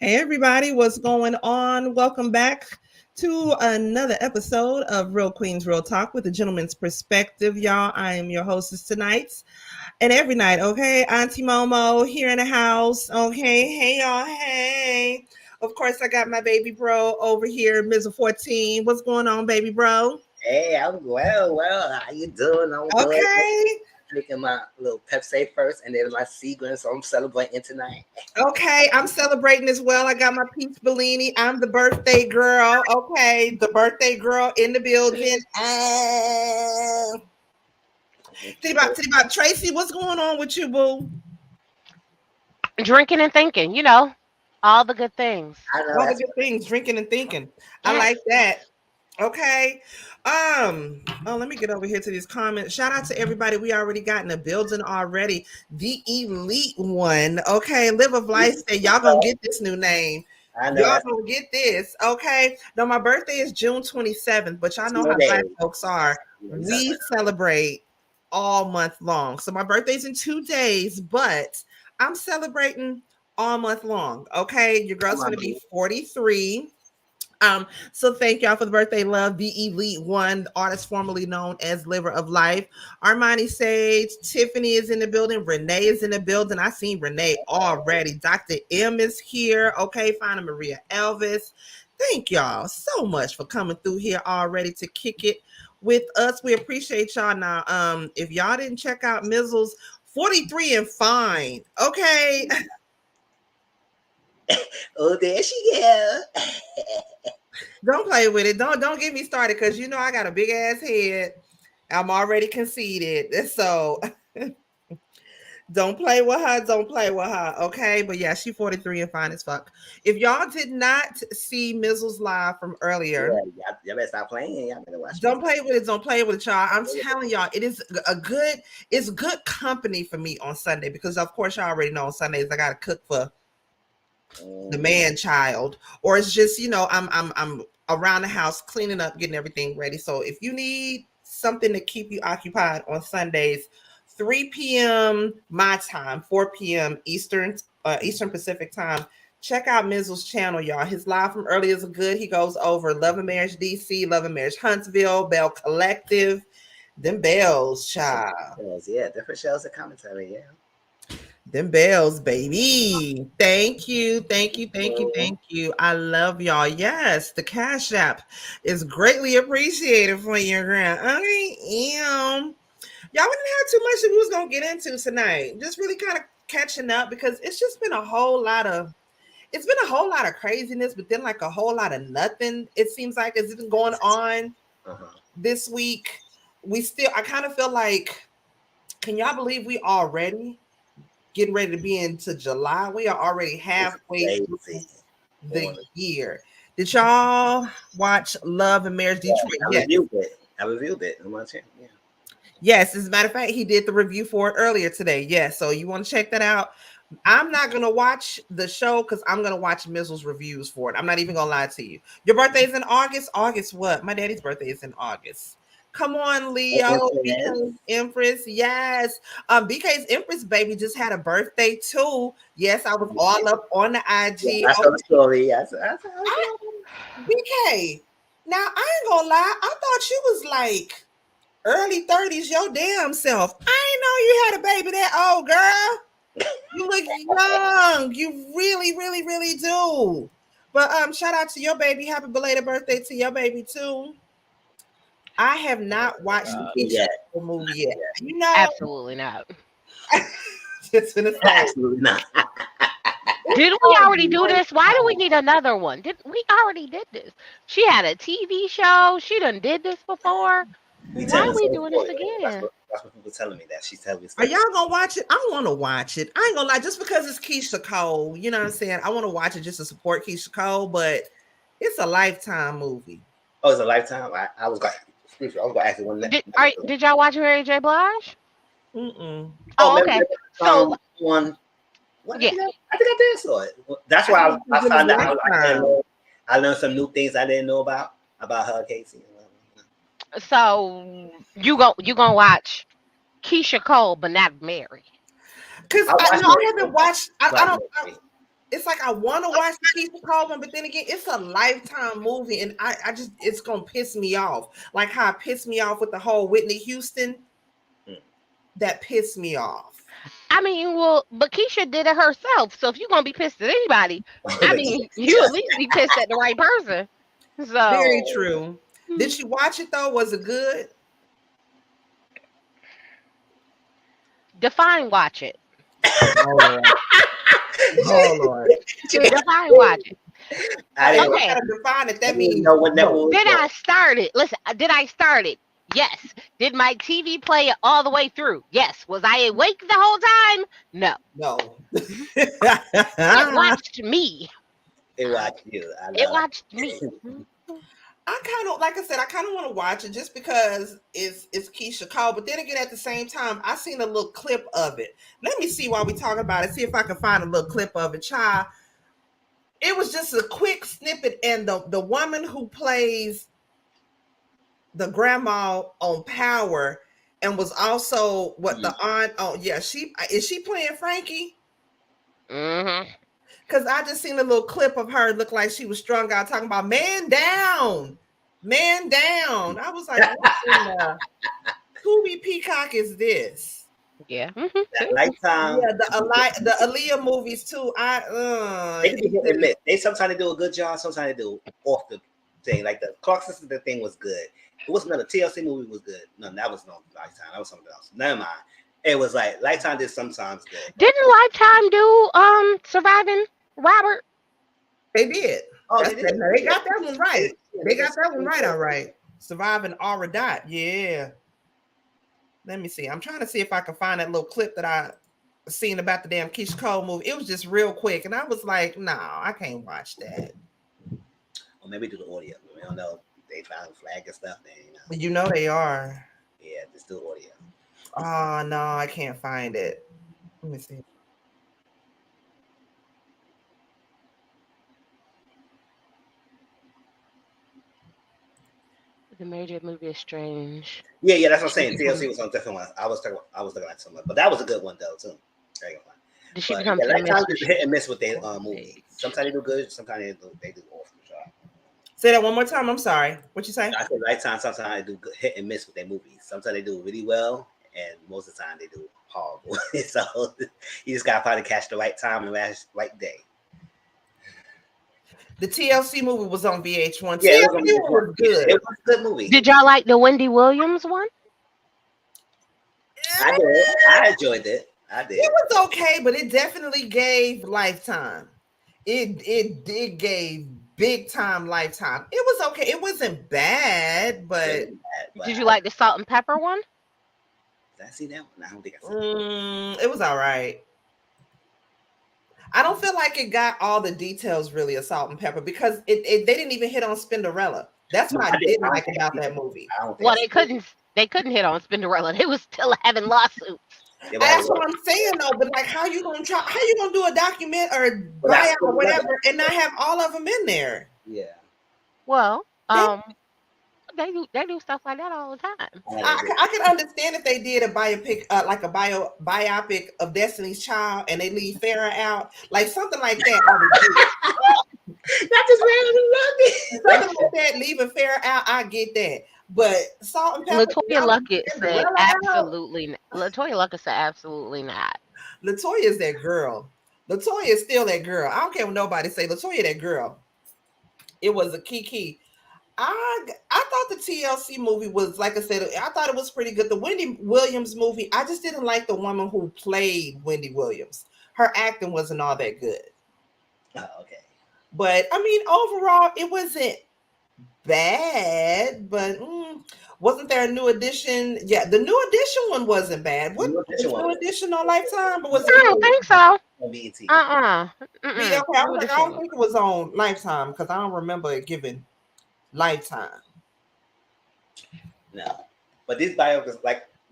Hey everybody, what's going on? Welcome back to another episode of Real Queens Real Talk with a gentleman's perspective, y'all. I am your hostess tonight and every night, okay? Auntie Momo here in the house, okay? Hey y'all, hey. Of course, I got my baby bro over here, Mizzle 14. What's going on, baby bro? Hey, I'm well. How you doing? I'm good. Okay. Drinking my little Pepsi first, and then my Seagram, so I'm celebrating tonight. Okay, I'm celebrating as well. I got my peach Bellini. I'm the birthday girl. Okay, the birthday girl in the building. Titty bop. Tracy, what's going on with you, boo? Drinking and thinking, all the good things. I know All the that's good things, drinking and thinking. I Yes. like that. Okay. Let me get over here to these comments. Shout out to everybody. We already got in the building already. The elite one. Okay. Live of life. Say y'all gonna get this new name. I know Y'all that's gonna get this. Okay. No, my birthday is June 27th, but y'all know how today. Black folks are. We celebrate all month long. So my birthday's in 2 days, but I'm celebrating all month long. Okay. Your girl's gonna be 43. So thank y'all for the birthday love. The Elite One, the artist formerly known as Liver of Life. Armani Sage, Tiffany is in the building, Renee is in the building. I seen Renee already. Dr. M is here. Okay, finding Maria Elvis. Thank y'all so much for coming through here already to kick it with us. We appreciate y'all. Now, if y'all didn't check out Mizzle's 43 and Fine, okay. Oh, there she go. Don't play with it. Don't get me started because you know I got a big ass head. I'm already conceited. So don't play with her. Don't play with her. Okay. But yeah, she 43 and fine as fuck. If y'all did not see Mizzle's live from earlier, Y'all better stop playing. Y'all better watch. don't play with it. Don't play with it, y'all. I'm telling y'all, it is it's good company for me on Sunday because of course y'all already know on Sundays I gotta cook for the man child, or it's just I'm around the house cleaning up, getting everything ready. So if you need something to keep you occupied on Sundays, 3 p.m. my time, 4 p.m. Eastern Pacific time, check out Mizzle's channel, y'all. His live from earlier is good. He goes over Love and Marriage DC, Love and Marriage Huntsville, Bell Collective, them bells, child. Yeah, different shows of commentary. Yeah. Them bells, baby. Thank you. I love y'all. Yes, the Cash App is greatly appreciated for your grant. Okay, y'all, we didn't have too much that we was gonna get into tonight. Just really kind of catching up because it's been a whole lot of craziness, but then like a whole lot of nothing. It seems like it's been going on this week. I kind of feel like, can y'all believe we already getting ready to be into July? We are already halfway through the year. Did y'all watch Love and Marriage Detroit? I reviewed it on my channel. Yeah. Yes, as a matter of fact, he did the review for it earlier today. Yes, so you want to check that out. I'm not gonna watch the show because I'm gonna watch Mizzle's reviews for it. I'm not even gonna lie to you. Your birthday is in August. August what? My daddy's birthday is in August. Come on, Leo. BK's Empress. Yes. BK's Empress baby just had a birthday too. Yes, I was all up on the IG. I saw the story. BK. Now I ain't gonna lie. I thought you was like early 30s, your damn self. I ain't know you had a baby that old, girl. You look young. You really, really, really do. But shout out to your baby. Happy belated birthday to your baby too. I have not watched the Paycheck movie yet. You know, Absolutely not. Just gonna say. Absolutely not. Didn't we already do this? Why do we need another one? We already did this? She had a TV show. She done did this before. Why are we doing this again? That's what people telling me that she's telling me. Are y'all gonna watch it? I want to watch it. I ain't gonna lie, just because it's Keisha Cole. You know what I'm saying? I want to watch it just to support Keisha Cole, but it's a Lifetime movie. Oh, it's a Lifetime. I was going to ask you one. Did y'all watch Mary J. Blige? Mm-mm. Oh, okay. So one. Yeah, I think I did saw it. That's why I found out. I learned some new things I didn't know about her, Casey. So you gonna watch Keisha Cole, but not Mary? Because I haven't watched. I don't. It's like I want to watch the Keisha Cole one, but then again, it's a Lifetime movie, and I just it's gonna piss me off. Like how it pissed me off with the whole Whitney Houston. That pissed me off. I mean, well, but Keisha did it herself. So if you're gonna be pissed at anybody, I mean, you at least be pissed at the right person. So Very true. Did she watch it though? Was it good? Define watch it. Oh Lord. Oh Lord. Define watch it. Okay. Define it. That means means did I start it? Listen, did I start it? Yes. Did my TV play it all the way through? Yes. Was I awake the whole time? No. No. It watched me. It watched you. It watched me. I kind of, like I said, I kind of want to watch it just because it's Keisha Cole. But then again, at the same time, I seen a little clip of it. Let me see while we talk about it. See if I can find a little clip of it, child. It was just a quick snippet, and the woman who plays the grandma on Power and was also the aunt. Oh yeah, is she playing Frankie? Mm-hmm. Because I just seen a little clip of her look like she was strung out talking about man down. I was like, what in the Tubi Peacock is this? Yeah. Lifetime. Yeah, the Aaliyah movies too. They can be hit and miss. They sometimes they do a good job, sometimes they do off the thing. Like the Clark Sisters, the thing was good. It wasn't another TLC movie was good. No, that was no Lifetime. That was something else. Never mind. It was like Lifetime did sometimes good. Didn't Lifetime do Surviving Robert? They did. Oh, they did. They got that one right. They got that one right. All right. Surviving Aura Dot. Yeah. Let me see. I'm trying to see if I can find that little clip that I seen about the damn Keisha Cole movie. It was just real quick, and I was like, no, I can't watch that. Or maybe do the audio. We don't know. They found flag and stuff. You know they are. Yeah, just do audio. Oh no, I can't find it. Let me see. The major movie is strange. Yeah, that's what I'm saying. TLC was on different ones. I was looking at something, but that was a good one though too. Did she but, become Lifetime is hit and miss with their movies. Sometimes they do good, sometimes they do awful. Say that one more time. I'm sorry. What you say? I said Lifetime. Sometimes they do good, hit and miss with their movies. Sometimes they do really well, and most of the time they do horrible. So you just gotta probably catch the right time and right day. The TLC movie was on VH1. Yeah, TLC was good. It was a good movie. Did y'all like the Wendy Williams one? I did. I enjoyed it. I did. It was okay, but it definitely gave Lifetime. It gave big time Lifetime. It was okay. It wasn't bad, but did you like the Salt and Pepper one? Did I see that one? I don't think I saw it. It was all right. I don't feel like it got all the details really of Salt and Pepper because they didn't even hit on Spinderella. That's what I didn't like about that movie. Well, they couldn't hit on Spinderella. They was still having lawsuits. That's what I'm saying though. But like, how you gonna do a document or buyout or whatever and not have all of them in there? Yeah. Well, they do stuff like that all the time. I can understand if they did a biopic, like a biopic of Destiny's Child, and they leave Farrah out, like something like that. That just randomly love me. Something like that, leaving Farrah out, I get that. But Salt and Pepper. Latoya Luckett said absolutely. Latoya Luckett said absolutely not. Latoya is that girl. Latoya is still that girl. I don't care what nobody say. Latoya that girl. It was a Kiki. I thought the TLC movie was, like I said, I thought it was pretty good. The Wendy Williams movie, I just didn't like the woman who played Wendy Williams. Her acting wasn't all that good. Oh, okay. But I mean, overall, it wasn't bad. But wasn't there a New Edition? Yeah, the New Edition one wasn't bad. What New Edition on Lifetime? But was I don't think so. On BET. Okay, I don't think it was on Lifetime because I don't remember it giving Lifetime. No, but these biopics,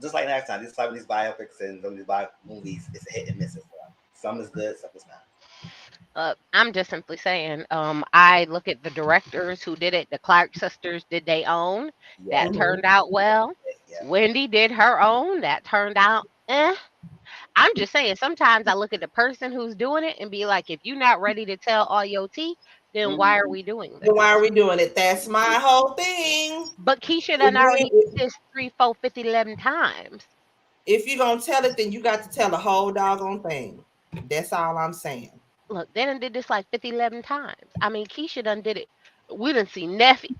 just like Lifetime, these biopics and some of these movies, it's a hit and miss as well. Some is good, some is not. I'm just simply saying, I look at the directors who did it. The Clark sisters did their own. That turned out well. Yeah. Wendy did her own. That turned out I'm just saying, sometimes I look at the person who's doing it and be like, if you're not ready to tell all your tea, then why are we doing this? Why are we doing it? That's my whole thing. But Keisha done already did this 3, 4, 50, 11 times. If you're going to tell it, then you got to tell the whole doggone thing. That's all I'm saying. Look, they done did this like 50, 11 times. I mean, Keisha done did it We done seen Neffy.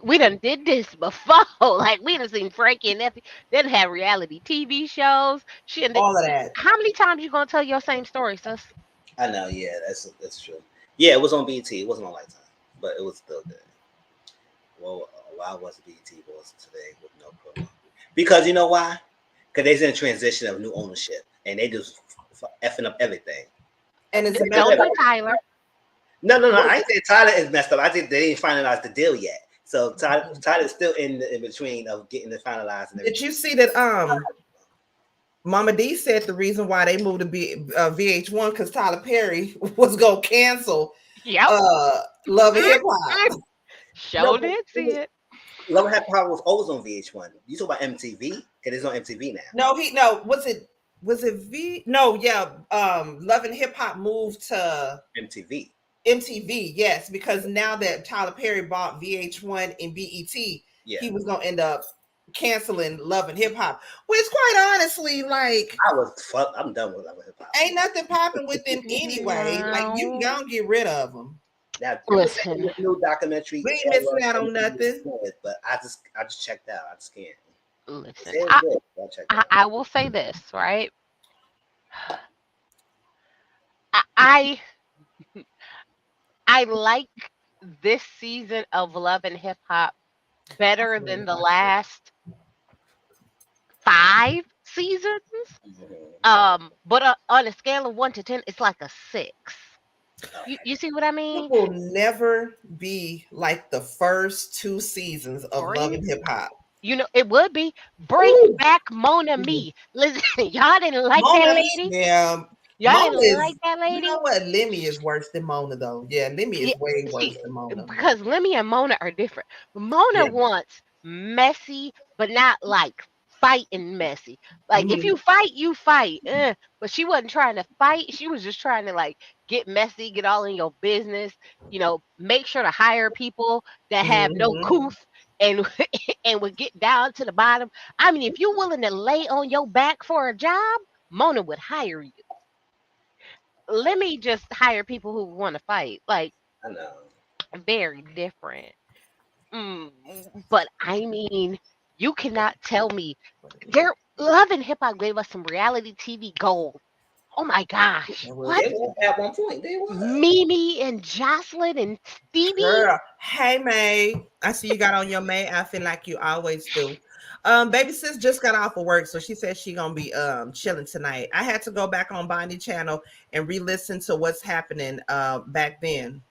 We done did this before. Like we done seen Frankie and Neffy. They done have reality TV shows. All of that. How many times you gonna tell your same story, sis? I know, yeah, that's true. Yeah, it was on BT. It wasn't on Lifetime, but it was still good. Well, why was BT was today with no promo? Because you know why? Because they're in a transition of new ownership, and they just effing up everything. And it's Don't do Tyler. No. I ain't saying Tyler is messed up. I think they didn't finalize the deal yet. So Tyler's still in between of getting it finalized. And did you see that? Mama D said the reason why they moved to VH1 because Tyler Perry was gonna cancel. Yep. Love and Hip Hop. Did see it. Love and Hip Hop was always on VH1. You talk about MTV? It is on MTV now. No. Was it V? No, yeah. Love and Hip Hop moved to MTV. MTV, yes, because now that Tyler Perry bought VH1 and BET, he was gonna end up canceling Love and Hip Hop, which quite honestly, like I'm done with Love and Hip Hop. Ain't nothing popping with them anyway. Like you gonna get rid of them. Now, listen, new documentary. We ain't missing out on nothing. But I just checked out. I just can't. Listen, I will say this, right? I like this season of Love and Hip Hop better than the last 5 seasons. But on a scale of 1 to 10, it's like a 6. You see what I mean? It will never be like the first 2 seasons of Love and Hip Hop. You know, it would be. Bring back Mona Me. Listen, y'all didn't like that lady? Yeah. Y'all didn't like that lady? You know what? Lemmy is worse than Mona, though. Yeah, Lemmy is way worse than Mona. Because Lemmy and Mona are different. Mona wants messy, but not like fighting messy. Like if you fight, you fight. But she wasn't trying to fight. She was just trying to like get messy, get all in your business. You know, make sure to hire people that have no couth and would get down to the bottom. I mean, if you're willing to lay on your back for a job, Mona would hire you. Let me just hire people who want to fight. Like, I know, very different. But I mean, you cannot tell me. Love and Hip Hop gave us some reality TV gold. Oh my gosh! What? They were at one point. They were. Mimi and Joseline and Stevie. Girl. Hey May, I see you got on your May outfit like you always do. Baby sis just got off of work, so she said she gonna be chilling tonight. I had to go back on Bonnie channel and re-listen to what's happening back then.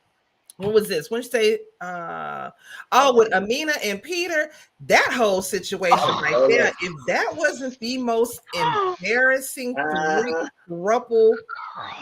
What was this? When you say with Amina and Peter, that whole situation right there, if that wasn't the most embarrassing throuple,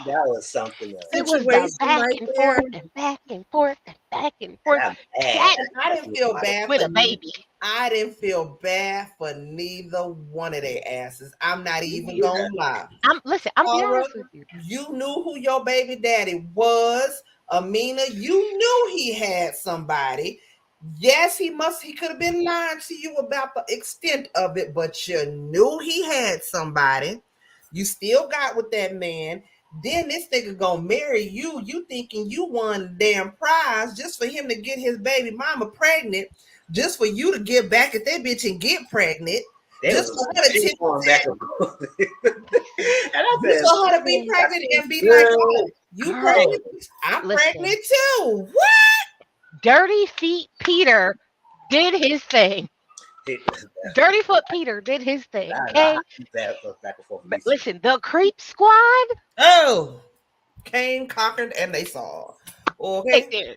that was something else. It was back and forth and back and forth and back and forth. I didn't feel bad with a baby. I didn't feel bad for neither one of their asses. I'm not even gonna lie. I'm be honest with you. You knew who your baby daddy was. Amina, you knew he had somebody. Yes, he could have been lying to you about the extent of it, but you knew he had somebody. You still got with that man. Then this nigga gonna marry you. You thinking you won the damn prize just for him to get his baby mama pregnant, just for you to get back at that bitch and get pregnant. Just for her to be pregnant and be like, oh, you pregnant? I'm pregnant too. What? Dirty Feet Peter did his thing. Dirty Foot Peter did his thing. Okay. But listen, the Creep Squad. Came, conquered, and they saw. Okay.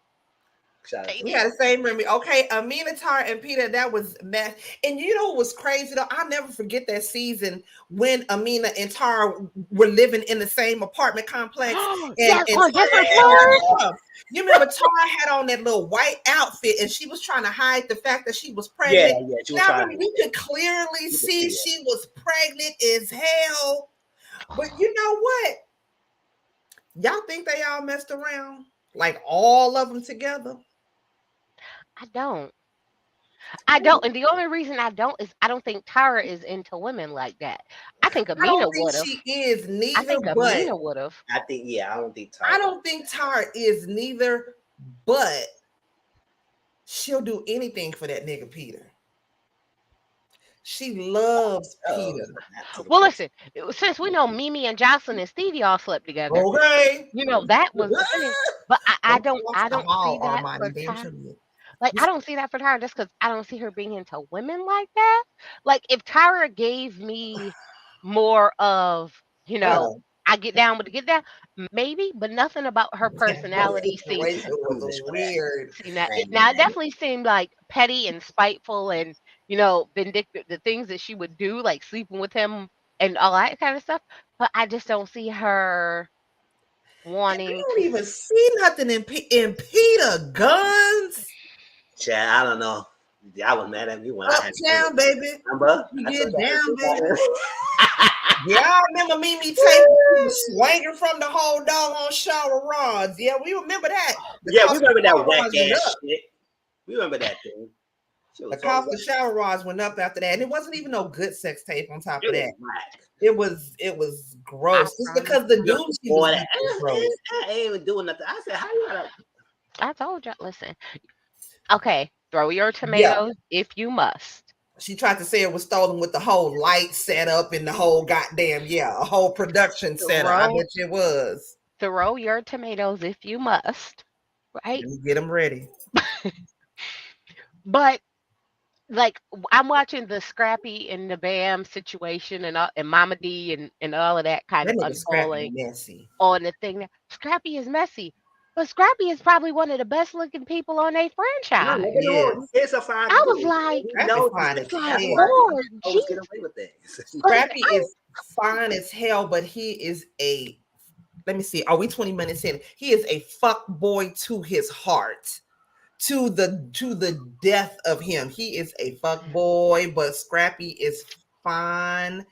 We got the same memory. Okay, Amina, Tara, and Peter, that was mess. And you know what was crazy though? I'll never forget that season when Amina and Tara were living in the same apartment complex. On different floors. You remember Tara had on that little white outfit and she was trying to hide the fact that she was pregnant. Yeah, she was you could clearly see she was pregnant as hell. But you know what? Y'all think they all messed around? Like all of them together? I don't. And the only reason I don't is I don't think Tara is into women like that. I think Amina would have. She is neither. I think Amina would have. I think, I don't think Tara. I don't think Tara is neither, but she'll do anything for that nigga Peter. She loves Peter. Well, listen, since we know Mimi and Joseline and Stevie all slept together, okay, that was the thing. But I don't see that Armani, for damn Tyra. sure. Like, I don't see that for Tyra just because I don't see her being into women like that. Like, if Tyra gave me more of, I get down with the get down, maybe, but nothing about her personality seemed. Situation was weird. See, now it definitely seemed like petty and spiteful and, vindictive, the things that she would do, like sleeping with him and all that kind of stuff. But I just don't see her wanting I don't even see nothing in Peter Guns. Yeah, I don't know. I was mad at me when I had down, baby. Remember? You get down, baby. Yeah, I remember Mimi swinging from the whole doggone shower rods. Yeah, we remember that. We remember that whack ass shit. We remember that thing. The cost of shower rods went up after that, and it wasn't even no good sex tape on top of that. It was gross. Just because the dude she was gross. I ain't even doing nothing. I said, how you gotta? I told you. Listen. Okay, throw your tomatoes if you must. She tried to say it was stolen with the whole light setup and the whole goddamn a whole production setup. I bet you it was. Throw your tomatoes if you must, right? Get them ready. But like, I'm watching the Scrappy and the Bam situation and Mama D and all of that kind of unfolding on the thing. Scrappy is messy. But Scrappy is probably one of the best looking people on a franchise. It's a fine. I was like, Lord, get away with things. Scrappy is fine as hell, but he is a. Let me see. Are we 20 minutes in? He is a fuck boy to his heart, to the death of him. He is a fuck boy, but Scrappy is fine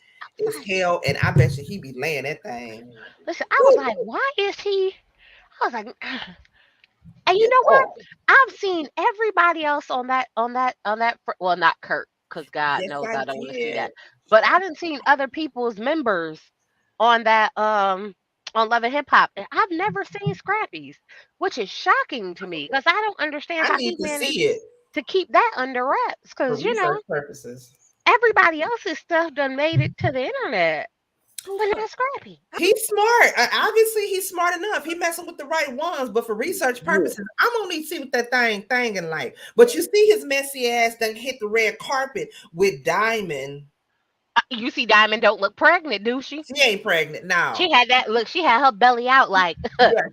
as hell, and I bet you he be laying that thing. Listen, I was like, why is he? I was like, and you know what? I've seen everybody else on that. Well, not Kurt, because God knows I don't want to see that. But I didn't see other people's members on that. On Love and Hip Hop, and I've never seen Scrappy's, which is shocking to me because I don't understand how he managed to keep that under wraps. Because purposes, everybody else's stuff done made it to the internet. But not Scrappy. He's smart. Obviously, he's smart enough. He messing with the right ones, but for research purposes, I'm only see what that thinging like. But you see his messy ass done hit the red carpet with Diamond. You see, Diamond don't look pregnant, do she? She ain't pregnant now. She had that look. She had her belly out like.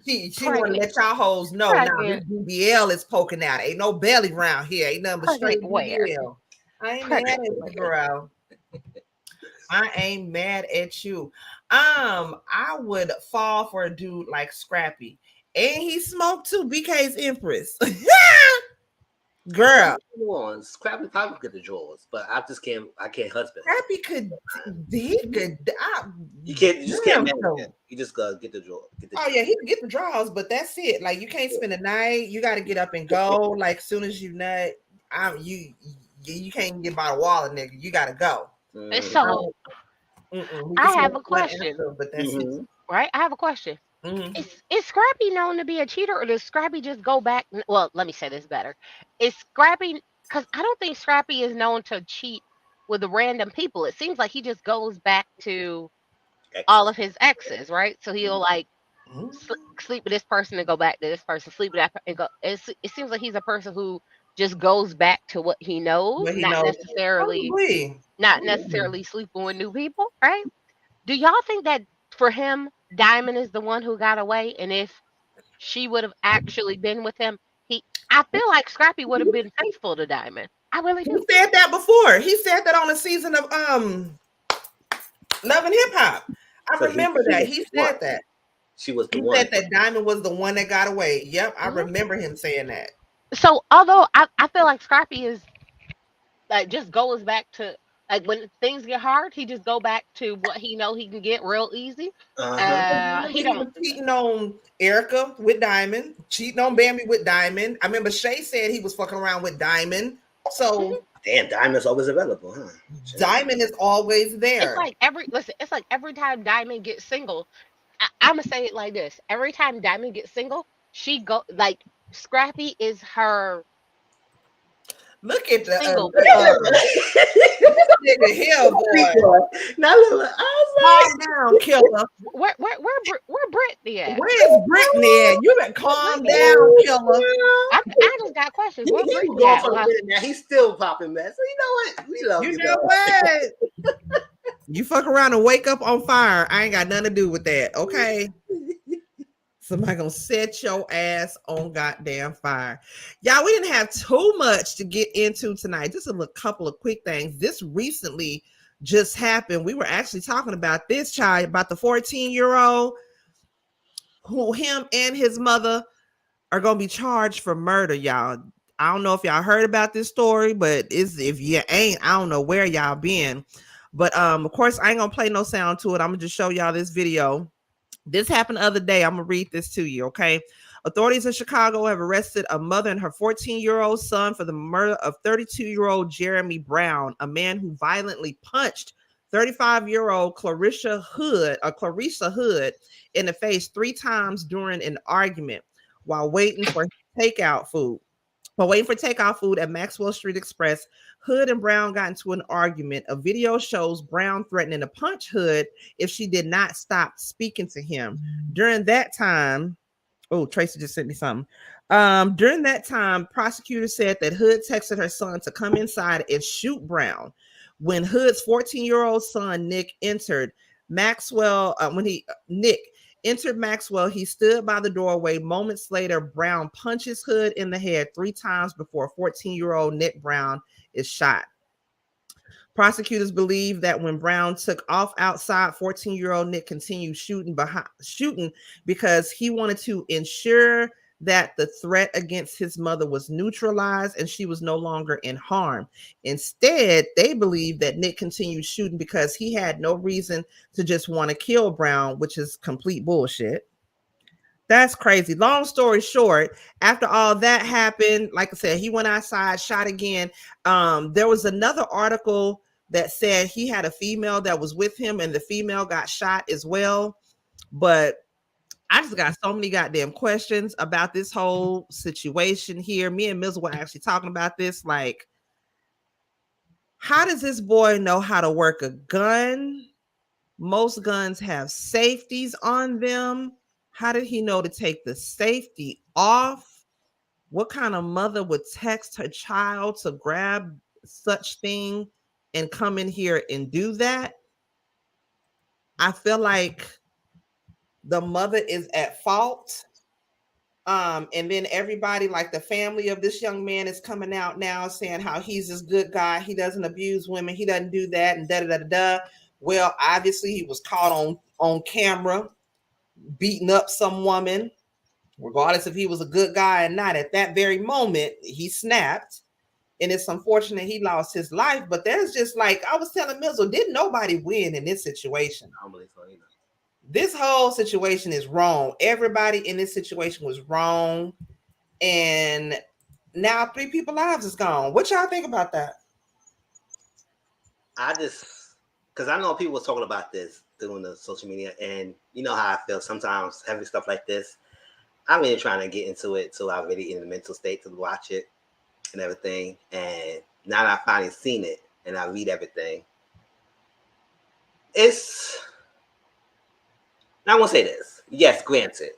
She want to let y'all hoes know now. This BBL is poking out. Ain't no belly round here. Ain't nothing but straight BBL. I ain't mad at you, girl. I ain't mad at you. I would fall for a dude like Scrappy, and he smoked too. BK's Empress. Girl, Scrappy probably get the drawers, but I can't husband. Scrappy could. You just can't manage it. You just gotta get the drawer. He can get the drawers, but that's it. Like, you can't spend the night. You got to get up and go. Like, soon as you nut, you can't get by the wall, nigga. You got to go. So, I have a question. But that's it. Right? I have a question. Is Scrappy known to be a cheater, or does Scrappy just go back? Well, let me say this better. Is Scrappy, because I don't think Scrappy is known to cheat with random people. It seems like he just goes back to all of his exes, right? So he'll like sleep with this person and go back to this person, sleep with that person and go. It seems like he's a person who just goes back to what he knows, necessarily sleeping with new people, right? Do y'all think that for him, Diamond is the one who got away, and if she would have actually been with him, I feel like Scrappy would have been faithful to Diamond. I really do. He said that before. He said that on a season of Love and Hip Hop. I remember that. He said that. She was the one. He said that Diamond was the one that got away. Yep, I remember him saying that. So, although I feel like Scrappy is like just goes back to like when things get hard, he just go back to what he know he can get real easy. He was cheating on Erica with Diamond, cheating on Bambi with Diamond. I remember Shay said he was fucking around with Diamond. So damn, Diamond's always available, huh? Diamond is always there. It's like every time Diamond gets single, I'm gonna say it like this: every time Diamond gets single, she go like Scrappy is her Look at the Single this nigga here, boy. Now look, I was Calm down, killer. Where Brittany at? Where's Brittany at? You better calm Brittany down, killer. I just got questions. Where he was Brittany going at? for a minute now. He's still popping mess. So you know what? We love You you, know though. what? You fuck around and wake up on fire. I ain't got nothing to do with that. Okay. Somebody gonna set your ass on goddamn fire. Y'all, we didn't have too much to get into tonight. Just a couple of quick things. This recently just happened. We were actually talking about this child, about the 14-year-old who him and his mother are gonna be charged for murder, y'all. I don't know if y'all heard about this story, but if you ain't, I don't know where y'all been. But of course, I ain't gonna play no sound to it. I'm gonna just show y'all this video. This happened the other day. I'm gonna read this to you, okay? Authorities in Chicago have arrested a mother and her 14-year-old son for the murder of 32-year-old Jeremy Brown, a man who violently punched 35-year-old Clarissa Hood in the face 3 times during an argument while waiting for takeout food. While waiting for takeout food at Maxwell Street Express, Hood and Brown got into an argument. A video shows Brown threatening to punch Hood if she did not stop speaking to him. During that time, oh, Tracy just sent me something. During that time, prosecutors said that Hood texted her son to come inside and shoot Brown. When Hood's 14-year-old son, Nick, entered Maxwell, Nick entered Maxwell, he stood by the doorway. Moments later, Brown punches Hood in the head 3 times before 14-year-old Nick Brown is shot. Prosecutors believe that when Brown took off outside, 14-year-old Nick continued shooting because he wanted to ensure that the threat against his mother was neutralized and she was no longer in harm. Instead, they believe that Nick continued shooting because he had no reason to just want to kill Brown, which is complete bullshit. That's crazy. Long story short, after all that happened, like I said, he went outside, shot again. There was another article that said he had a female that was with him and the female got shot as well. But I just got so many goddamn questions about this whole situation here. Me and Mizzle were actually talking about this. Like, how does this boy know how to work a gun? Most guns have safeties on them. How did he know to take the safety off? What kind of mother would text her child to grab such thing and come in here and do that? I feel like the mother is at fault. And then everybody, like the family of this young man, is coming out now saying how he's this good guy. He doesn't abuse women. He doesn't do that and da-da-da-da-da. Well, obviously he was caught on camera beating up some woman, regardless if he was a good guy or not. At that very moment, he snapped. And it's unfortunate he lost his life. But there's just like, I was telling Mizzle, didn't nobody win in this situation? I don't believe so either. This whole situation is wrong. Everybody in this situation was wrong. And now 3 people's lives is gone. What y'all think about that? Because I know people was talking about this doing the social media, and you know how I feel sometimes heavy stuff like this. I'm really trying to get into it till I'm really in the mental state to watch it and everything. And now that I finally seen it and I read everything, I want to say this. Yes, granted.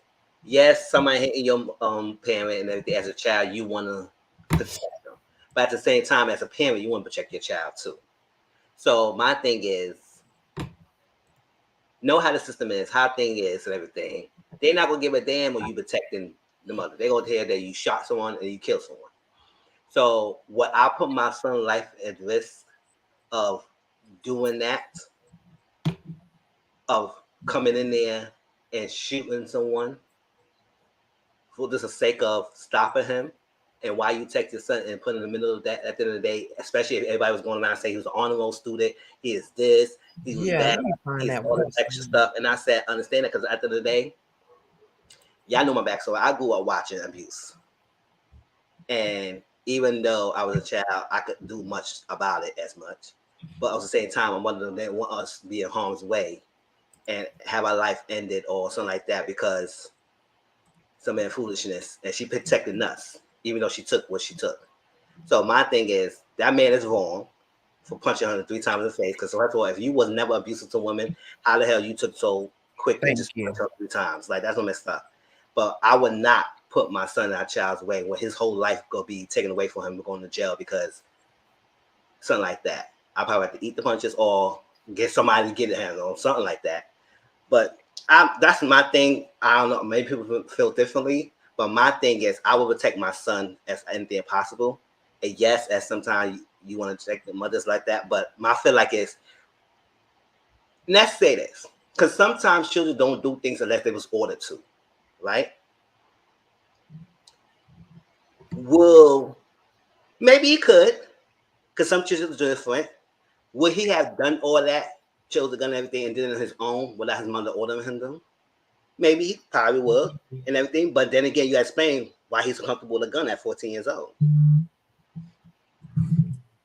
Yes, somebody hitting your parent and everything. As a child, you want to protect them. But at the same time, as a parent, you want to protect your child too. So my thing is, know how the system is, how thing is and everything. They're not going to give a damn when you protecting the mother. They're going to hear that you shot someone and you killed someone. So what I put my son's life at risk of doing that, of coming in there and shooting someone for just the sake of stopping him, and why you take your son and put in the middle of that at the end of the day, especially if everybody was going around and say he was an honor roll student, he is this, he was that, he's all this extra stuff. And I said, understand that, because at the end of the day, y'all know my backstory. I grew up watching abuse. And even though I was a child, I couldn't do much about it as much. But at the same time, I'm one of them that want us to be in harm's way and have our life ended or something like that because some man foolishness, and she protected us, even though she took what she took. So my thing is that man is wrong for punching her 3 times in the face. Because first of all, if you was never abusive to women, how the hell you took so quick and just punch her 3 times? Like that's not messed up. But I would not put my son in our child's way when his whole life gonna be taken away from him going to jail because something like that. I probably have to eat the punches or get somebody to get a hand on something like that. But that's my thing. I don't know. Maybe people feel differently, but my thing is I will protect my son as anything possible. And yes, as sometimes you want to protect the mothers like that, but my feel like it's let's say this because sometimes children don't do things unless they was ordered to, right? Well, maybe he could because some children are different. Would he have done all that, chose the gun and everything, and did it on his own without his mother ordering him to? Maybe he probably would and everything. But then again, you explain why he's comfortable with a gun at 14 years old.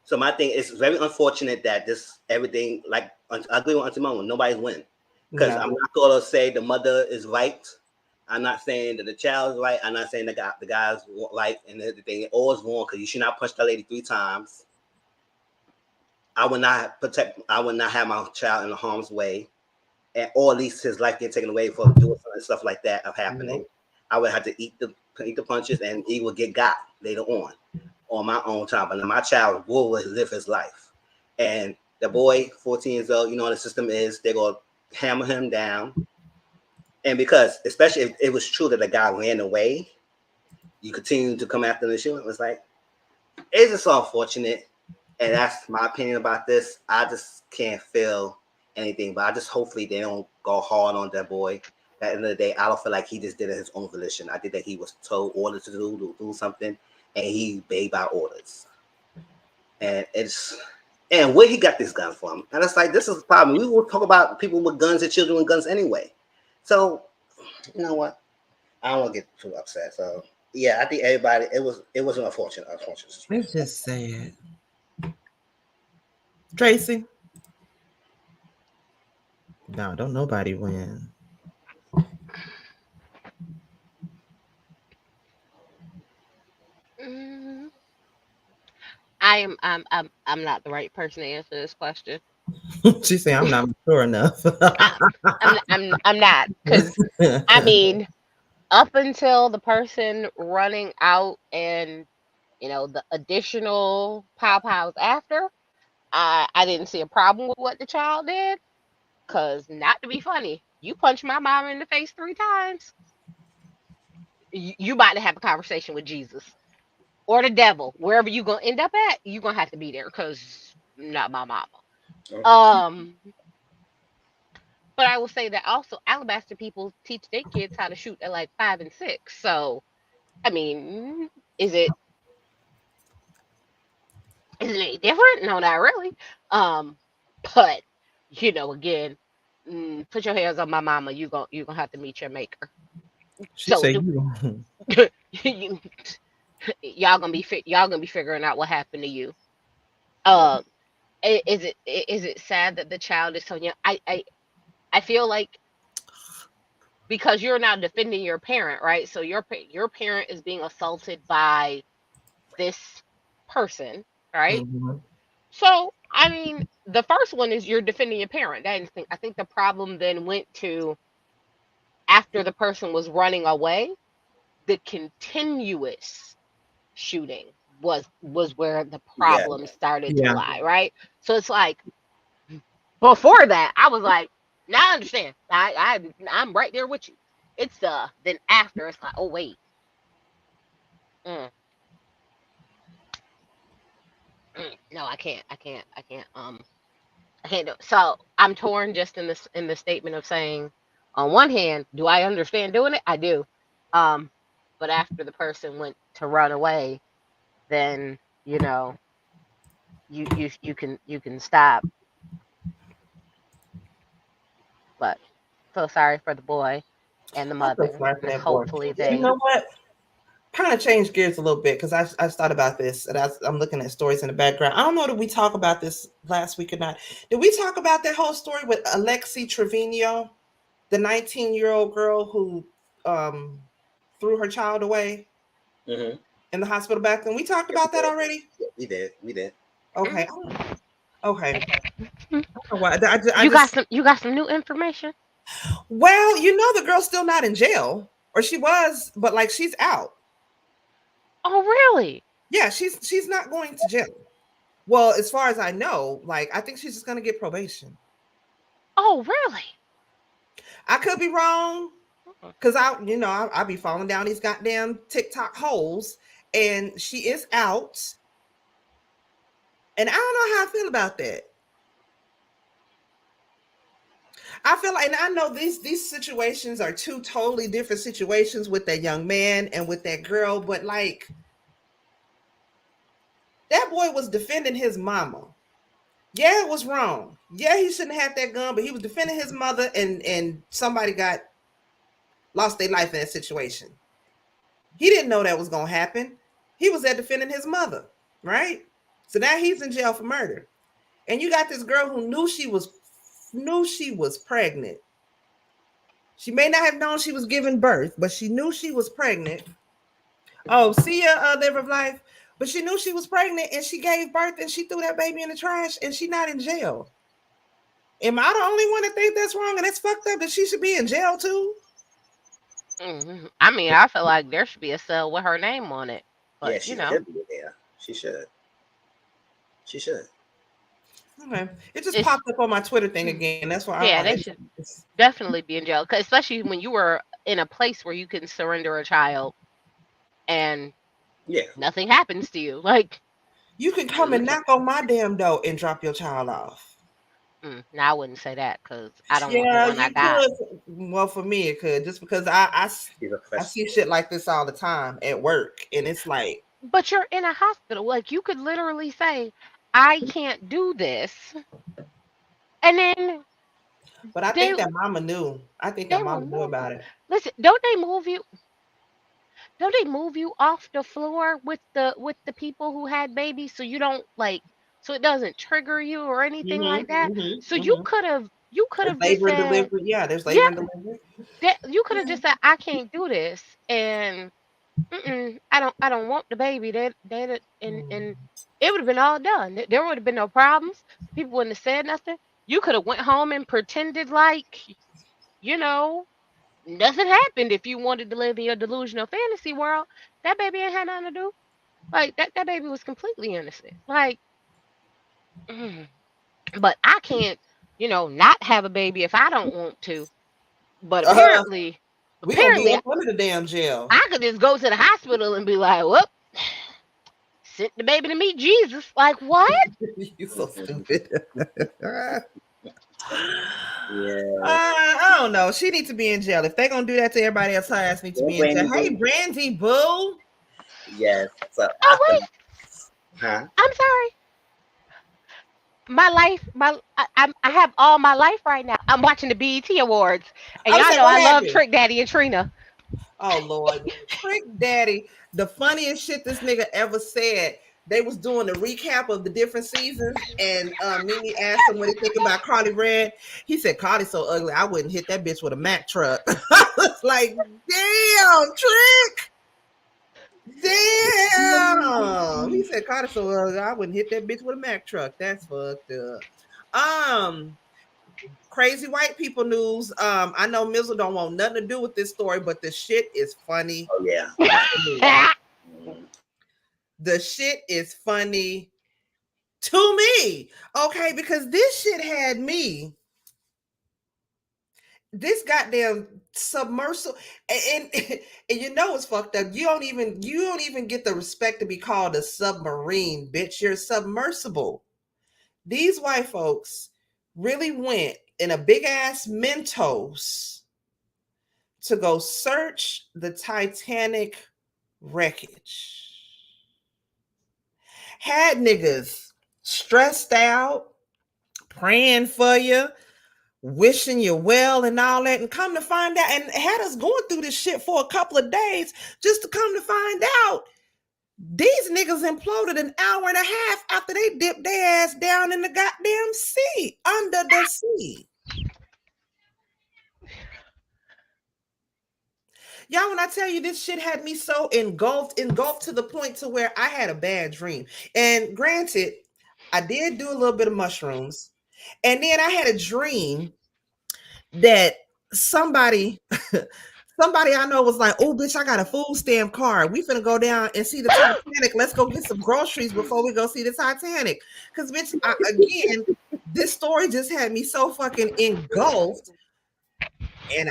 So my thing is very unfortunate that this everything, like I agree with Auntie Mama, nobody's winning. Because I'm not going to say the mother is right. I'm not saying that the child is right. I'm not saying the guy's right and everything. All is wrong because you should not punch that lady 3 times. I would not have my child in harm's way. Or at least his life get taken away for doing stuff like that of happening. Mm-hmm. I would have to eat the punches and he would get got later on my own time. But my child will live his life. And the boy, 14 years old, you know what the system is, they're going to hammer him down. And because, especially if it was true that the guy ran away, you continue to come after the shoe. It was like, it's just so unfortunate. And that's my opinion about this. I just can't feel anything, but I just hopefully they don't go hard on that boy. At the end of the day, I don't feel like he just did it his own volition. I think that he was told ordered to do something, and he obeyed by orders. And where he got this gun from? And it's like this is the problem. We will talk about people with guns and children with guns anyway. So you know what? I don't want to get too upset. So yeah, I think everybody it was an unfortunate. It's just sad. Tracy? No, don't nobody win. I'm not the right person to answer this question. She said I'm not mature enough. I'm not, because I mean, up until the person running out and the additional pows after, I didn't see a problem with what the child did. Cause not to be funny, you punch my mom in the face 3 times, you about to have a conversation with Jesus or the devil, wherever you gonna end up at. You gonna have to be there, cause not my mama. Okay. But I will say that also Alabaster people teach their kids how to shoot at like 5 and 6. So I mean, is it any different? No, not really. But again, put your hands on my mama. You gonna have to meet your maker. She so y'all gonna be figuring out what happened to you. Is it sad that the child is so young? I feel like because you're now defending your parent, right? So your parent is being assaulted by this person, right? Mm-hmm. So I mean, the first one is you're defending your parent. I think the problem then went to after the person was running away, the continuous shooting was where the problem started to lie, right? So it's like before that, I was like, now I understand. I'm right there with you. It's then after it's like, oh wait. No, I can't do it. So I'm torn just in the statement of saying, on one hand, do I understand doing it? I do. But after the person went to run away, then you can stop. But so sorry for the boy and the mother. And hopefully they. You know what? Kind of change gears a little bit because I thought about this and I'm looking at stories in the background. I don't know, did we talk about this last week or not? Did we talk about that whole story with Alexi Trevino, the 19-year-old girl who threw her child away? Mm-hmm. in the hospital back then. We talked about that already. Yeah, we did. Okay. Okay. You got some new information? Well, the girl's still not in jail, or she was, but like she's out. Oh, really? Yeah, she's not going to jail. Well, as far as I know, like I think she's just gonna get probation. Oh, really? I could be wrong, because I be falling down these goddamn TikTok holes, and she is out, and I don't know how I feel about that. I feel like, and I know these situations are two totally different situations with that young man and with that girl, but like that boy was defending his mama. Yeah, it was wrong. Yeah, he shouldn't have that gun, but he was defending his mother, and somebody lost their life in that situation. He didn't know that was gonna happen. He was there defending his mother, right? So now he's in jail for murder. And you got this girl who knew she was pregnant. She may not have known she was giving birth, but she knew she was pregnant. Oh, see ya, Liver of Life. But she knew she was pregnant, and she gave birth, and she threw that baby in the trash, and she's not in jail. Am I the only one that think that's wrong and that's fucked up, that she should be in jail too? Mm-hmm. I mean, I feel like there should be a cell with her name on it. But, yeah, she should be there. She should. She should. Okay. It just popped up on my Twitter thing again. That's why they should definitely be in jail. Especially when you were in a place where you can surrender a child and nothing happens to you. Like, you can come and knock on my damn door and drop your child off. Now I wouldn't say that, because I don't want the one I got. Well, for me it could, just because I see shit like this all the time at work, and it's like, but you're in a hospital. Like, you could literally say, I can't do this, and then. But I think that mama knew. I think that mama knew about it. Listen, don't they move you off the floor with the people who had babies, so you don't so it doesn't trigger you or anything like that? So you could have just said, delivery. Yeah, there's labor and delivery. You could have just said, I can't do this, and I don't want the baby. And it would have been all done. There would have been no problems. People wouldn't have said nothing. You could have went home and pretended like, nothing happened. If you wanted to live in your delusional fantasy world, that baby ain't had nothing to do. Like, that baby was completely innocent. Like, but I can't, not have a baby if I don't want to. But apparently, we gonna be up under the damn jail. I could just go to the hospital and be like, whoop, sent the baby to meet Jesus. Like, what? You so stupid. I don't know. She needs to be in jail. If they're gonna do that to everybody else, her ass needs to be in jail. Hey, Brandy Boo. Yes. So wait. I'm sorry. My life, I have all my life right now. I'm watching the BET Awards, and y'all know I love Trick Daddy and Trina. Oh Lord, Trick Daddy, the funniest shit this nigga ever said. They was doing the recap of the different seasons, and Mimi asked him what he think about Cardi Red. He said, Cardi's so ugly, I wouldn't hit that bitch with a Mack truck. I was like, damn, Trick. Damn. He said, Cardi's so ugly, I wouldn't hit that bitch with a Mack truck. That's fucked up. Crazy white people news. I know Mizzle don't want nothing to do with this story, but the shit is funny. Oh, yeah. The shit is funny to me. Okay, because this shit had me. This goddamn submersible, and you know it's fucked up. You don't even get the respect to be called a submarine, bitch. You're submersible. These white folks really went in a big ass Mentos to go search the Titanic wreckage. Had niggas stressed out, praying for you, wishing you well and all that, and come to find out, and had us going through this shit for a couple of days just to come to find out these niggas imploded an hour and a half after they dipped their ass down in the goddamn sea, under the sea. Y'all, when I tell you this shit had me so engulfed to the point to where I had a bad dream. And granted, I did do a little bit of mushrooms. And then I had a dream that somebody somebody I know was like, "Oh, bitch, I got a food stamp card. We finna go down and see the Titanic. Let's go get some groceries before we go see the Titanic." Because, bitch, again, this story just had me so fucking engulfed, and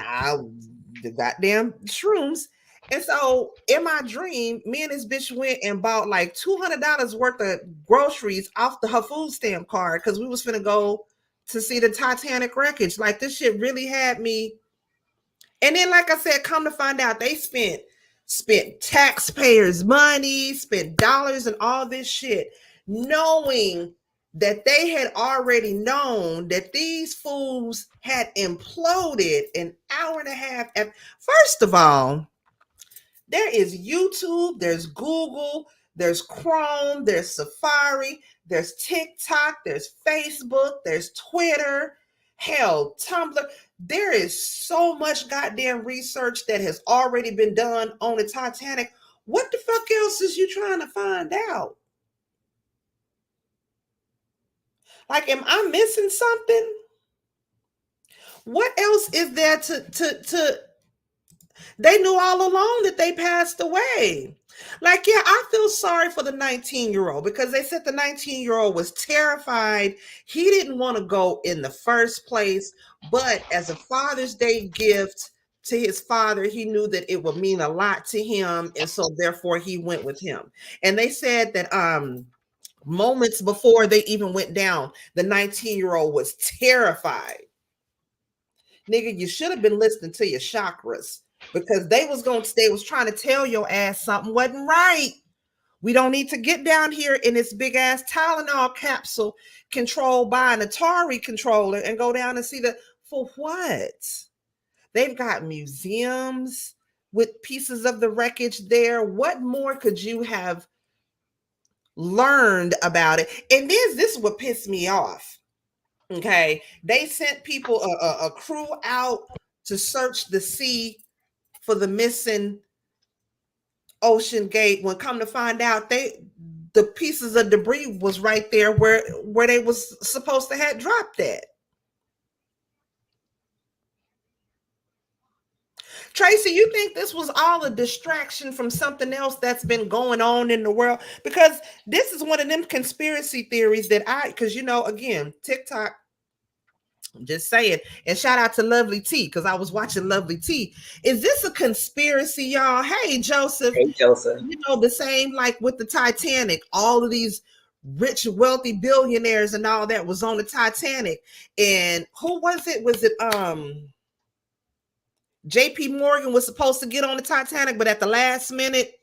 the goddamn shrooms. And so in my dream, me and this bitch went and bought like $200 worth of groceries off her food stamp card because we was finna go to see the Titanic wreckage. Like, this shit really had me. And then, like I said, come to find out, they spent taxpayers' money, spent dollars and all this shit, knowing that they had already known that these fools had imploded an hour and a half. First of all, there is YouTube, there's Google, there's Chrome, there's Safari, there's TikTok, there's Facebook, there's Twitter, hell, Tumblr. There is so much goddamn research that has already been done on the Titanic. What the fuck else is you trying to find out? Like, am I missing something? What else is there to they knew all along that they passed away. Like, yeah, I feel sorry for the 19-year-old because they said the 19-year-old was terrified. He didn't want to go in the first place, but as a Father's Day gift to his father, he knew that it would mean a lot to him, and so therefore he went with him. And they said that moments before they even went down, the 19-year-old was terrified. Nigga, you should have been listening to your chakras, because they was trying to tell your ass something wasn't right. We don't need to get down here in this big ass Tylenol capsule controlled by an Atari controller and go down and see for what? They've got museums with pieces of the wreckage there. What more could you have learned about it? And this is what pissed me off. Okay, they sent people, a crew out to search the sea for the missing Ocean Gate. When come to find out, the pieces of debris was right there where they was supposed to have dropped at. Tracy, you think this was all a distraction from something else that's been going on in the world? Because this is one of them conspiracy theories that because again, TikTok, I'm just saying, and shout out to Lovely T, because I was watching Lovely T. Is this a conspiracy, y'all? Hey, Joseph. Hey, Joseph. The same like with the Titanic, all of these rich, wealthy billionaires and all that was on the Titanic. And who was it? Was it JP Morgan was supposed to get on the Titanic, but at the last minute,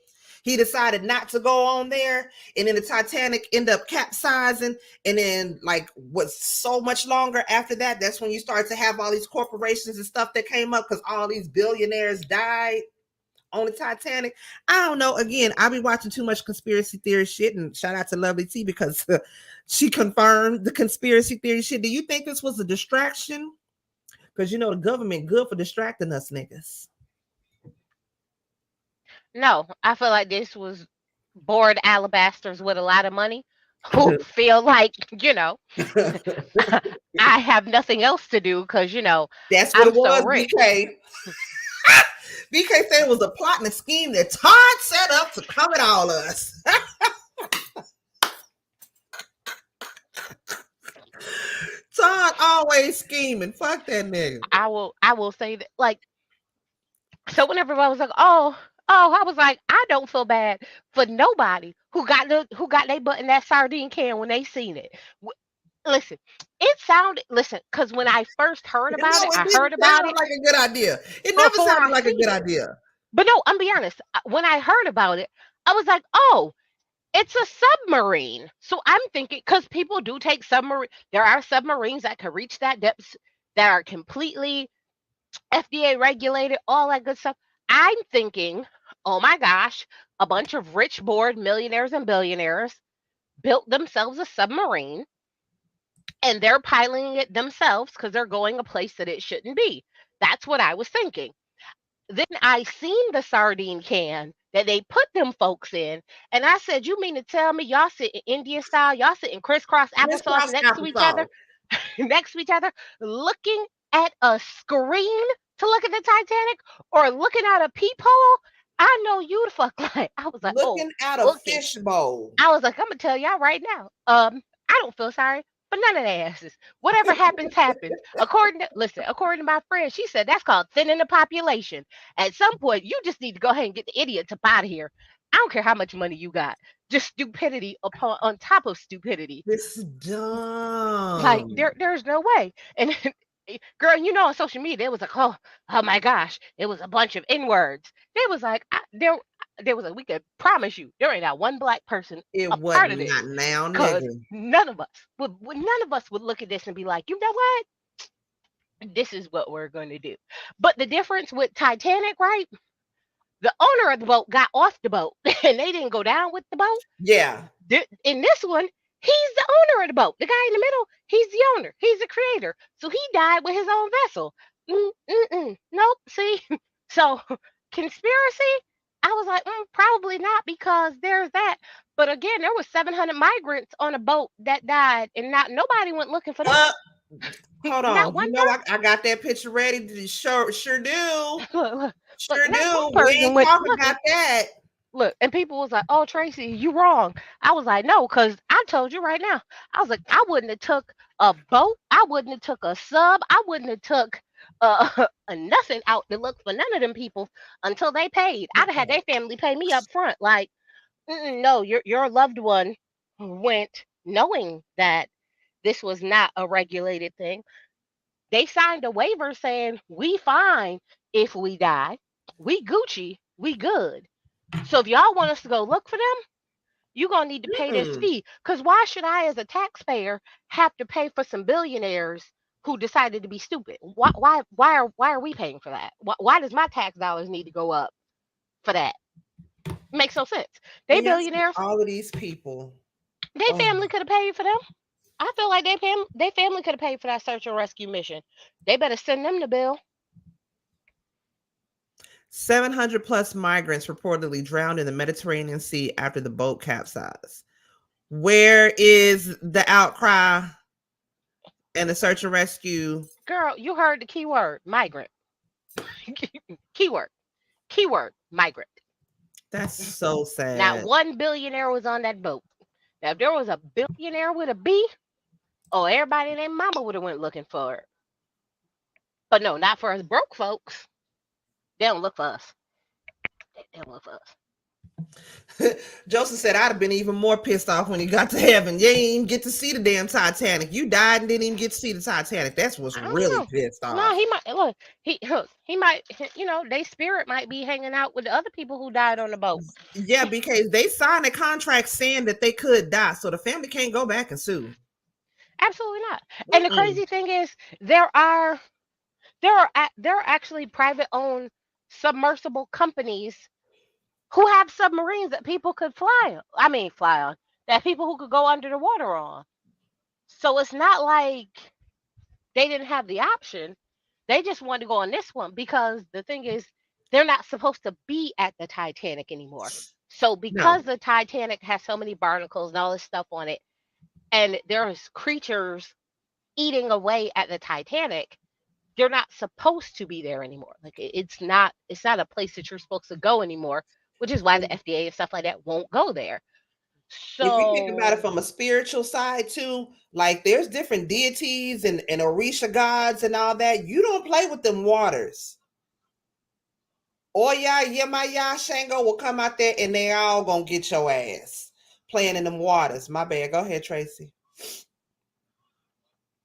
he decided not to go on there, and then the Titanic ended up capsizing. And then, like, was so much longer after that, that's when you start to have all these corporations and stuff that came up because all these billionaires died on the Titanic. I don't know. Again, I'll be watching too much conspiracy theory shit, and shout out to Lovely T because she confirmed the conspiracy theory shit. Do you think this was a distraction? Because the government good for distracting us niggas. No, I feel like this was bored alabasters with a lot of money who feel like, I have nothing else to do because, that's what I'm it was, so rich. BK. BK said it was a plot and a scheme that Todd set up to come at all of us. Todd always scheming. Fuck that nigga. I will say that, like, so when everybody was like, oh, I was like, I don't feel bad for nobody who got their butt in that sardine can when they seen it. Listen, because when I first heard about it, I heard about it like a good idea. It never sounded like a good idea. But no, I'm be honest. When I heard about it, I was like, oh, it's a submarine. So I'm thinking, because people do take submarine. There are submarines that can reach that depth that are completely FDA regulated, all that good stuff. I'm thinking, oh my gosh, a bunch of rich, bored millionaires and billionaires built themselves a submarine and they're piloting it themselves because they're going a place that it shouldn't be. That's what I was thinking. then I seen the sardine can that they put them folks in, and I said, "You mean to tell me y'all sit in Indian style? Y'all sit in crisscross applesauce Crisscross next to each other, applesauce. next to each other, looking at a screen to look at the Titanic, or looking at a peephole? I know you the fuck like." I was like, "Oh, Looking at a okay." fishbowl. I was like, "I'm gonna tell y'all right now. I don't feel sorry for none of their asses. Whatever happens, happens. According to my friend, she said that's called thinning the population. At some point, you just need to go ahead and get the idiots up out of here. I don't care how much money you got. Just stupidity upon on top of stupidity. This is Like dumb. there's no way." And girl, on social media, it was like, oh my gosh, it was a bunch of N words. They was like, there was we could promise you there ain't not one black person It a part of wasn't this, not now, because nigga. none of us would look at this and be like, you know what, this is what we're going to do. But the difference with Titanic, right? The owner of the boat got off the boat and they didn't go down with the boat. Yeah. In this one, he's the owner of the boat. The guy in the middle, he's the owner. He's the creator. So he died with his own vessel. Nope. See, so conspiracy. I was like, probably not, because there's that. But again, there was 700 migrants on a boat that died, and not nobody went looking for them. Hold Not on. one You know, I got that picture ready. Sure do. look, Sure not do. one We person ain't went talking looking. about that. Look, and people was like, "Oh, Tracy, you wrong." I was like, "No, because I told you right now." I was like, "I wouldn't have took a boat. I wouldn't have took a sub. I wouldn't have took a nothing out to look for none of them people until they paid. I'd have had their family pay me up front. Like, no, your loved one went knowing that this was not a regulated thing. They signed a waiver saying we fine if we die. We Gucci. We good. So if y'all want us to go look for them, you're gonna need to pay this fee. Because why should I, as a taxpayer, have to pay for some billionaires who decided to be stupid? Why are we paying for that? Why does my tax dollars need to go up for that? Makes no sense. They billionaires. All of these people. Their family could have paid for them. I feel like their family could have paid for that search and rescue mission. They better send them the bill. 700 plus migrants reportedly drowned in the Mediterranean Sea after the boat capsized. Where is the outcry and the search and rescue? Girl, you heard the keyword, migrant. Keyword, migrant. That's so sad. Not one billionaire was on that boat. Now, if there was a billionaire with a B, everybody and their mama would have went looking for it. But no, not for us broke folks. They don't look for us. They don't look for us. Joseph said, I'd have been even more pissed off when he got to heaven. You didn't even get to see the damn Titanic. You died and didn't even get to see the Titanic. That's what's really pissed off. No, he might look. He might. Their spirit might be hanging out with the other people who died on the boat. Yeah, because they signed a contract saying that they could die, so the family can't go back and sue. Absolutely not. And the crazy thing is, there are actually private owned submersible companies who have submarines that people could fly on, that people who could go under the water on. So it's not like they didn't have the option. They just wanted to go on this one because the thing is, they're not supposed to be at the Titanic anymore. So because the Titanic has so many barnacles and all this stuff on it, and there's creatures eating away at the Titanic, they're not supposed to be there anymore. Like it's not a place that you're supposed to go anymore, which is why the FDA and stuff like that won't go there. So if you think about it from a spiritual side too, like there's different deities and Orisha gods and all that. You don't play with them waters. Oya, Yemaya, Shango will come out there and they all gonna get your ass playing in them waters. My bad. Go ahead, Tracy.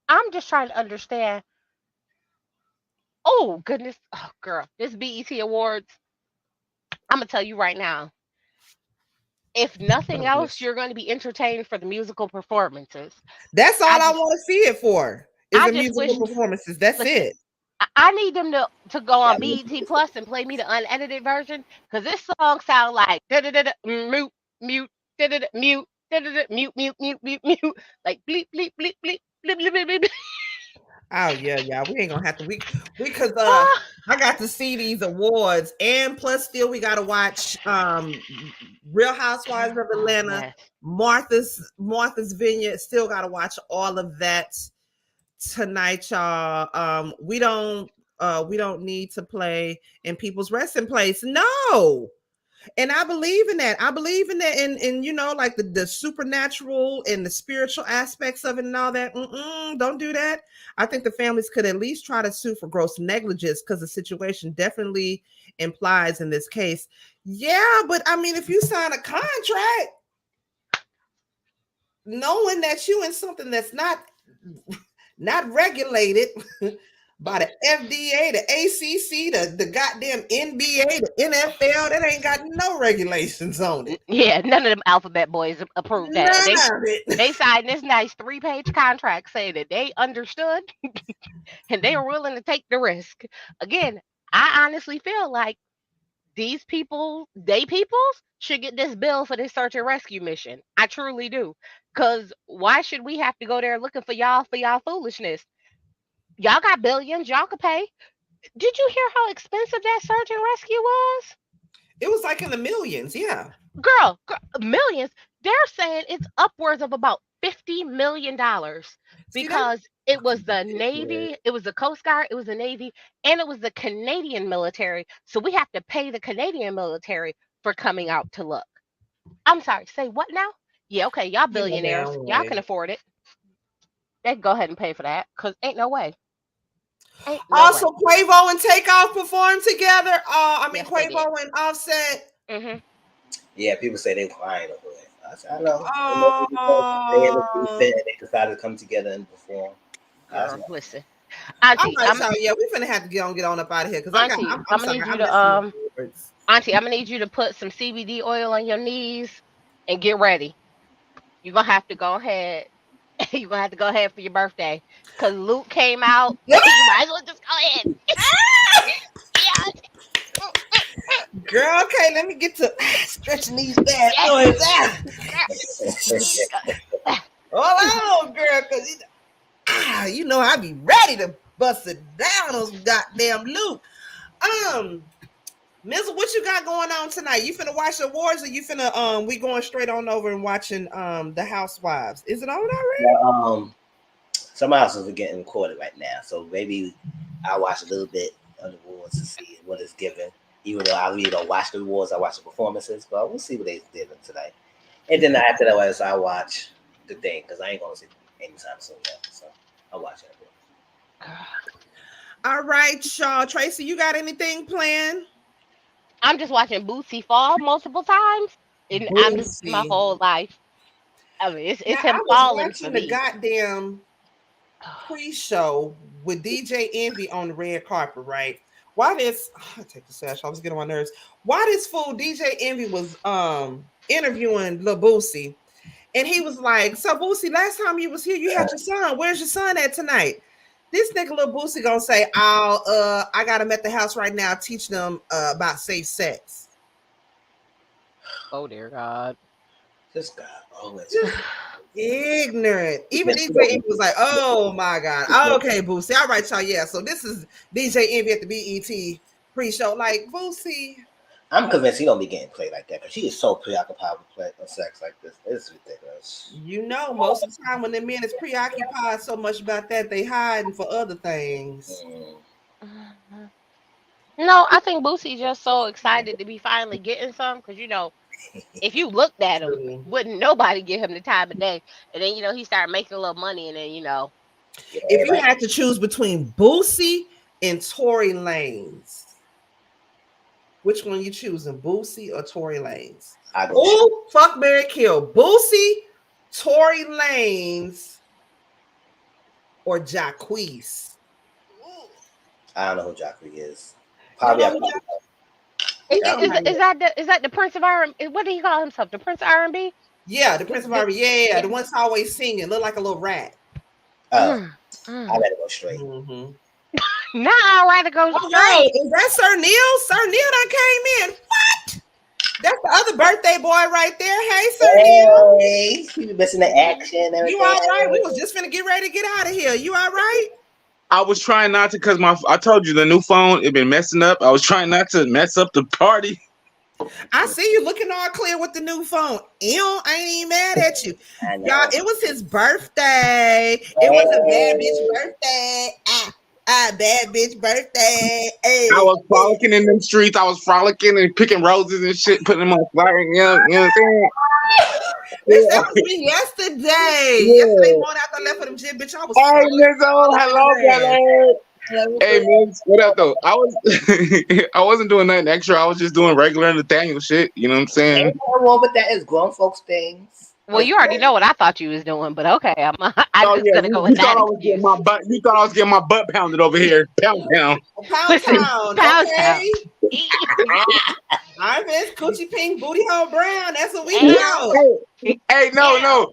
I'm just trying to understand. Oh, goodness. Oh, girl. This BET Awards, I'm going to tell you right now. If nothing else, you're going to be entertained for the musical performances. That's all I want to see it for. Is the musical performances. That's it. I need them to go on BET Plus and play me the unedited version, because this song sounds like mute, mute, mute, mute, mute, mute, mute, mute, like bleep, bleep, bleep, bleep, bleep, bleep, bleep, bleep. Oh yeah, we ain't gonna have to because I got to see these awards, and plus, still we got to watch Real Housewives of Atlanta, Martha's Vineyard. Still got to watch all of that tonight, y'all. We don't need to play in people's resting place. No. And I believe in that. I believe in that, and like the supernatural and the spiritual aspects of it and all that. Don't do that. I think the families could at least try to sue for gross negligence, because the situation definitely implies in this case. Yeah, but I mean, if you sign a contract knowing that you in something that's not regulated by the FDA, the ACC, the goddamn NBA, the NFL, that ain't got no regulations on it. Yeah, none of them alphabet boys approved that. They signed this nice 3-page contract saying that they understood and they were willing to take the risk. Again, I honestly feel like these people, should get this bill for this search and rescue mission. I truly do. Because why should we have to go there looking for y'all foolishness? Y'all got billions. Y'all could pay. Did you hear how expensive that search and rescue was? It was like in the millions, yeah. Girl, millions. They're saying it's upwards of about $50 million because it was the Navy, it was the Coast Guard, it was the Navy, and it was the Canadian military. So we have to pay the Canadian military for coming out to look. I'm sorry, say what now? Yeah, okay, y'all billionaires. Y'all can afford it. They can go ahead and pay for that, because ain't no way. Also, Quavo and Takeoff performed together. Quavo and Offset. Mm-hmm. Yeah, people say they crying over it. I know. They decided to come together and perform. Listen, Auntie, we finna have to get on up out of here, because Auntie, I'm gonna need you to Auntie, I'm gonna need you to put some CBD oil on your knees and get ready. You're gonna have to go ahead. You're gonna have to go ahead for your birthday, because Luke came out. You might as well just go ahead. Girl, okay, let me get to stretching these bad boys out. Hold on, girl, because I be ready to bust it down on some goddamn Luke. Mizzle, what you got going on tonight? You finna watch the awards, or you finna we going straight on over and watching the Housewives? Is it on already? Yeah, some houses are getting recorded right now, so maybe I'll watch a little bit of the awards to see what it's given. Even though I really don't watch the awards, I watch the performances, but we'll see what they did tonight. And then after that, I watch the thing, because I ain't gonna see it anytime soon yet. So I'll watch it. All right, y'all. Tracy, you got anything planned? I'm just watching Boosie fall multiple times, and I'm just my whole life. I mean, it's him falling for me. The goddamn pre-show with DJ Envy on the red carpet, right? Why this? I take the sash. I was getting on my nerves. Why this fool DJ Envy was interviewing Lil Boosie, and he was like, "So Boosie, last time you was here, you had your son. Where's your son at tonight?" This nigga Lil Boosie gonna say, I got him at the house right now, teaching them about safe sex." Oh dear God. This guy always ignorant. Even DJ Envy was like, "Oh my God." Oh, okay, Boosie. All right, y'all. Yeah. So this is DJ Envy at the BET pre-show. Like, Boosie, I'm convinced he don't be getting played like that, because he is so preoccupied with sex like this. It's ridiculous. Most of the time when the men is preoccupied so much about that, they hiding for other things. No, I think Boosie's just so excited to be finally getting some, because if you looked at him, wouldn't nobody give him the time of day. And then he started making a little money, and then if you had to choose between Boosie and Tory Lanez, which one you choosing, Boosie or Tory Lanez? Oh, fuck, marry, kill. Boosie, Tory Lanez, or Jacquees? I don't know who Jacquees is. Probably. Is that the Prince of R&B? What did he call himself? The Prince of R&B? Yeah, the Prince of R&B. Yeah, the one's always singing, look like a little rat. I gotta go straight. Nah, I'd rather go straight. Is that Sir Neale? Sir Neale done came in. What? That's the other birthday boy right there. Hey, Sir Neale. Hey, you missing the action. You all right? We was just finna get ready to get out of here. You all right? I was trying not to because I told you the new phone it been messing up. I was trying not to mess up the party. I see you looking all clear with the new phone. I ain't even mad at you. Y'all, it was his birthday. It was a bad bitch birthday. Bad bitch birthday. Hey, I was frolicking in them streets. I was frolicking and picking roses and shit, putting them on fire. You know what I'm saying? That was me yesterday. Yesterday morning after I left for them gym, bitch, I was Hey, Mizzle. Hello, brother. Hey, Miz. What up, though? I wasn't doing nothing extra. I was just doing regular Nathaniel shit. You know what I'm saying? Ain't nothing wrong with that. It's grown folks things. Well, you already know what I thought you was doing, but okay, I'm just gonna go you with thought that I was getting my butt. You thought I was getting my butt pounded over here. Pound down. Pound town. Pound Okay. I'm Miss Coochie Pink Booty Hole Brown. That's what we know. Hey, no.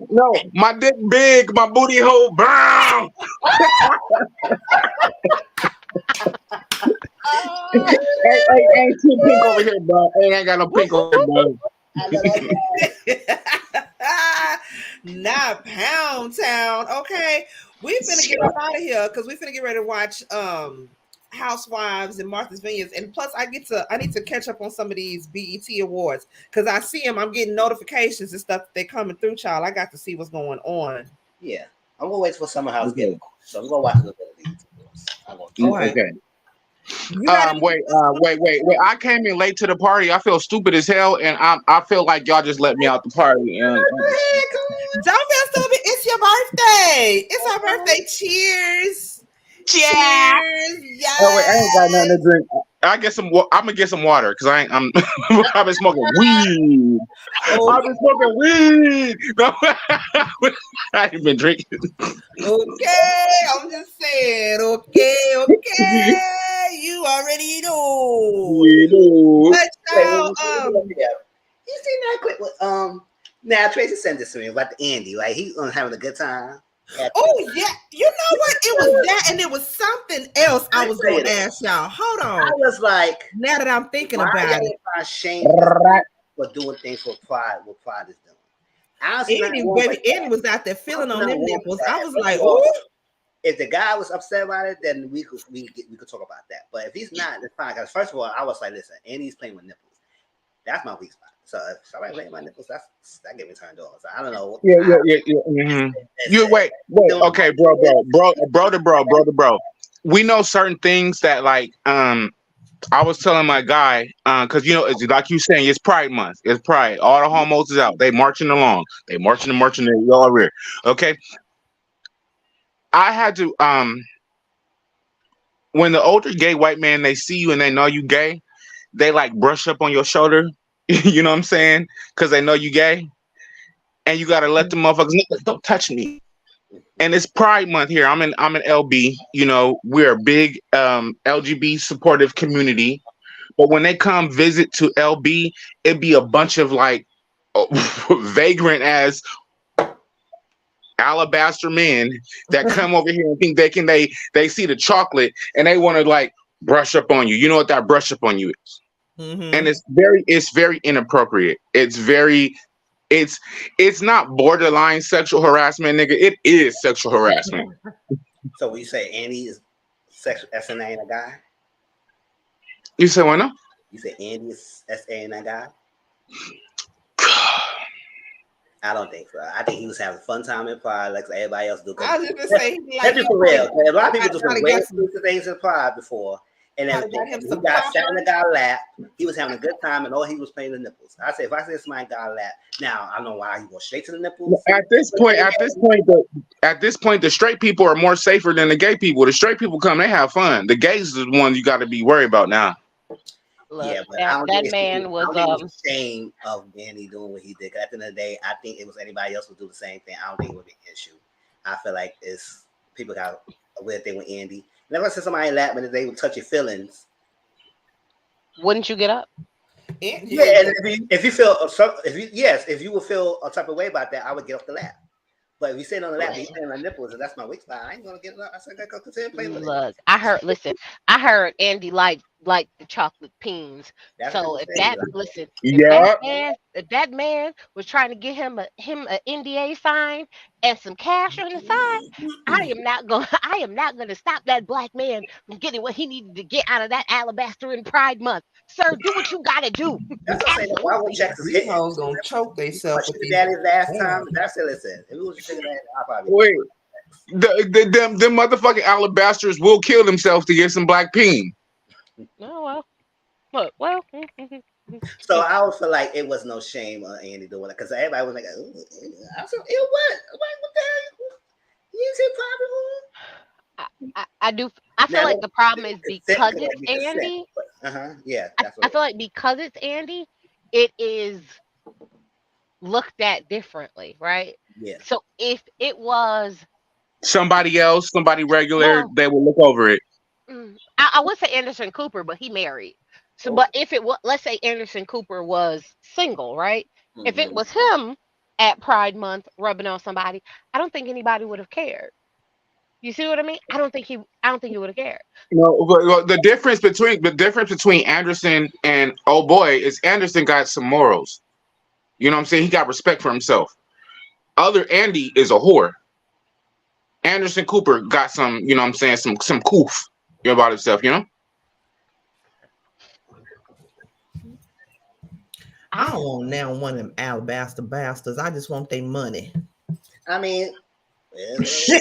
My dick big, my booty hole brown. Ain't too pink over here, bro. Ain't got no pink over here, bro. Not Pound Town. Okay. We finna get up out of here because we finna get ready to watch Housewives and Martha's Vineyards. And plus I need to catch up on some of these BET awards because I see them. I'm getting notifications and stuff that they coming through, child. I got to see what's going on. Yeah. I'm gonna wait for Summer House to get it. So I'm gonna watch a little bit of these. Okay. Wait. I came in late to the party. I feel stupid as hell, and I feel like y'all just let me out the party. Don't feel stupid. It's your birthday. It's our birthday. Cheers. Cheers. Yes. Oh wait, I ain't got nothing to drink. I'm gonna get some water because I'm I've been smoking weed. I've been smoking weed. No, I ain't been drinking. Okay, I'm just saying. Okay. You already know. But you seen that clip with now Tracy sent this to me about the Andy, like he's having a good time. Oh yeah, you know what? It was that, and it was something else. I was going to ask y'all. Hold on. I was like, now that I'm thinking about it, shame for doing things for pride. What pride is doing. Andy was out there feeling on them nipples. I was like, oh. If the guy was upset about it, then we could talk about that. But if he's not, it's fine. Because first of all, I was like, listen, Andy's playing with nipples. That's my weak spot. So if somebody playing with my nipples, that get me turned on. So I don't know. Yeah. Mm-hmm. You wait. Okay, bro. We know certain things that like I was telling my guy because it's like you saying it's Pride Month. It's Pride. All the homos is out. They marching along. They marching. They all rear. Okay. I had to when the older gay white man they see you and they know you gay, they like brush up on your shoulder. You know what I'm saying? Because they know you gay, and you gotta let them motherfuckers know, don't touch me. And it's Pride Month here. I'm in LB. We're a big LGBT supportive community. But when they come visit to LB, it'd be a bunch of like vagrant ass alabaster men that come over here and think they see the chocolate and they want to like brush up on you. You know what that brush up on you is? Mm-hmm. And it's very inappropriate. It's not borderline sexual harassment, nigga. It is sexual harassment. So we say Andy is sexual SNA and a guy? You say what now? You say Andy is SA and a guy? I don't think so. I think he was having a fun time in Pride like everybody else do. I was just gonna say, let's be for real. A lot of people do some way exclusive things in Pride before. And then he got sat in the guy's lap. He was having a good time, and all he was playing the nipples. I say, if I say somebody got a lap, now I don't know why he goes straight to the nipples. At this point, the straight people are more safer than the gay people. The straight people come, they have fun. The gays are the ones you got to be worried about now. Look, yeah, but that man was ashamed of Danny doing what he did. At the end of the day, I think it was anybody else would do the same thing. I don't think it would be an issue. I feel like people got a weird thing with Andy. Never said somebody lap, but they would touch your feelings. Wouldn't you get up? Yeah, and if you would feel a type of way about that, I would get off the lap. But if you sit on the lap, he's playing my nipples, and that's my weak spot. I ain't gonna get up. I said, go continue playing with it. Look, I heard Andy like like the chocolate peens. That's So what if I'm that saying. listen, Yeah. if that man was trying to get him a NDA sign and some cash on the side, I am not gonna stop that black man from getting what he needed to get out of that alabaster in Pride Month. Sir, do what you gotta do. That's what I'm saying. Why would Absolutely. Texas These hitting? hoes gonna choke themselves with Sugar these. daddies last time. That's what it said. If it was a sugar daddy, I probably Wait. Them motherfucking alabasters will kill themselves to get some black peen. Oh well. Look, well. So I would feel like it was no shame on Andy doing it because everybody was like, "Ooh, I said, it what? What the hell? You said I do. I feel now, like the problem is consent because could it's be consent. Andy. Yeah, I, that's what I it feel was. like because it's Andy, it is looked at differently, right? Yeah. So if it was, Somebody else, somebody regular, well, they will look over it. I would say Anderson Cooper, but he married. So, Oh. but if it was, let's say Anderson Cooper was single, right? If it Mm-hmm. was him at Pride Month rubbing on somebody, I don't think anybody would have cared. You see what I mean? I don't think he would have cared. No, but the difference between Anderson and oh boy is Anderson got some morals. You know what I'm saying? He got respect for himself. Other Andy is a whore. Anderson Cooper got some, you know what I'm saying, some coof about himself, you know? I don't want now one of them alabaster bastards. I just want their money. I mean, it's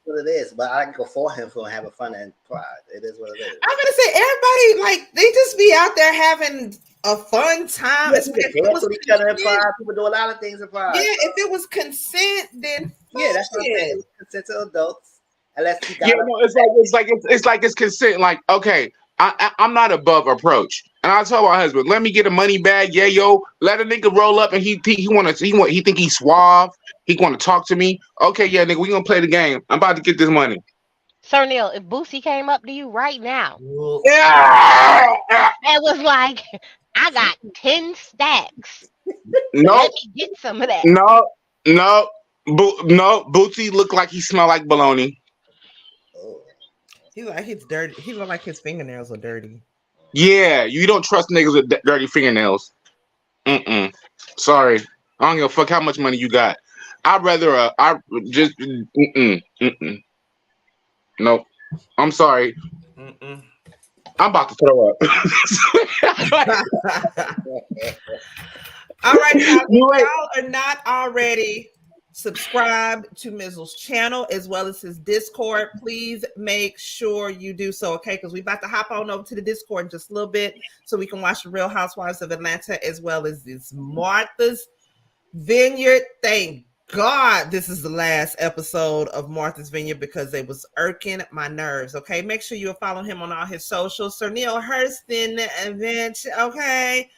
what it is. But I can go for him for having fun and pride. It is what it is. I'm gonna say everybody like they just be out there having a fun time. Yeah, people dance with each other in pride. People do a lot of things in pride. Yeah, if it was consent, then yeah, that's what I'm saying. Consent to adults, unless you got. Yeah, no, it's like it's consent. Like, okay, I'm not above approach, and I tell my husband, let me get a money bag. Yeah, yo, let a nigga roll up, and he think he's suave. He want to talk to me. Okay, yeah, nigga, we gonna play the game. I'm about to get this money. Sir Neil, if Boosie came up to you right now Yeah. and was like, I got 10 stacks. No, Let me get some of that. no, no, no. Bootsy look like he smell like bologna. He like his dirty. He look like his fingernails are dirty. Yeah, you don't trust niggas with dirty fingernails. Sorry, I don't give a fuck how much money you got. I'd rather I just Nope. I'm sorry. I'm about to throw up. All right, y'all. If y'all are not already subscribed to Mizzle's channel as well as his Discord, please make sure you do so, okay? Because we're about to hop on over to the Discord in just a little bit so we can watch the Real Housewives of Atlanta as well as this Martha's Vineyard. Thank God this is the last episode of Martha's Vineyard because it was irking my nerves, okay? Make sure you follow him on all his socials. Sir Neale Hurston Bih, okay?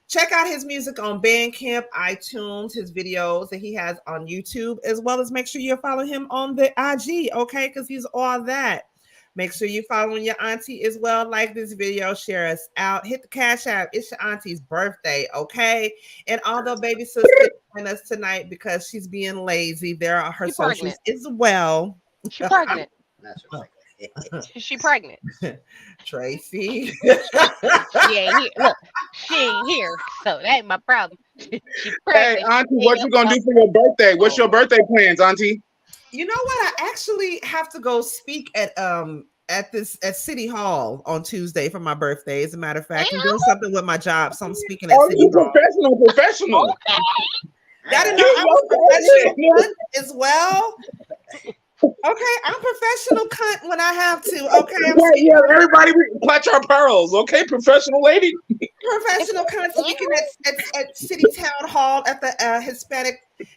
Check out his music on Bandcamp, iTunes, his videos that he has on YouTube, as well as make sure you follow him on the IG, okay? Because he's all that. Make sure you following your auntie as well. Like this video, share us out. Hit the cash app. It's your auntie's birthday, okay? And although baby sister join us tonight because she's being lazy, there are her socials as well. She's pregnant. She pregnant. Tracy. She ain't here. Look, she ain't here, so that ain't my problem. She pregnant. Hey, auntie, what you gonna do for your birthday? What's your birthday plans, auntie? You know what? I actually have to go speak at City Hall on Tuesday for my birthday. As a matter of fact, I'm doing something with my job, so I'm speaking at City Hall. Professional. Y'all didn't know I was professional as well. Okay, I'm professional cunt when I have to. Okay, yeah, everybody clutch our pearls. Okay, professional lady. Professional cunt speaking at City Town Hall at the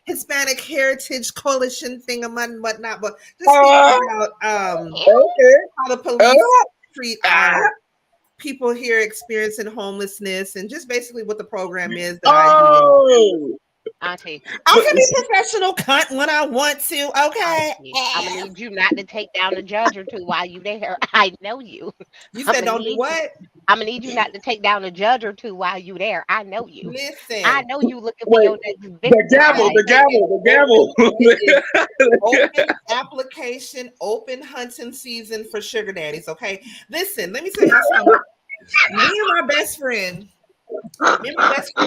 Hispanic Heritage Coalition thing and whatnot. But just speaking about how the police treat people here experiencing homelessness and just basically what the program is that I do. Auntie, I can be professional cunt when I want to. Okay, I'm gonna need you not to take down a judge or two while you there. I know you. You said don't do what? I'm gonna need you not to take down a judge or two while you there. I know you. I Listen. know you looking for Wait, your next the victim. gavel, the gavel, It is the gavel. open application, open hunting season for sugar daddies. Okay. Listen, let me tell y'all something. Me and my best friend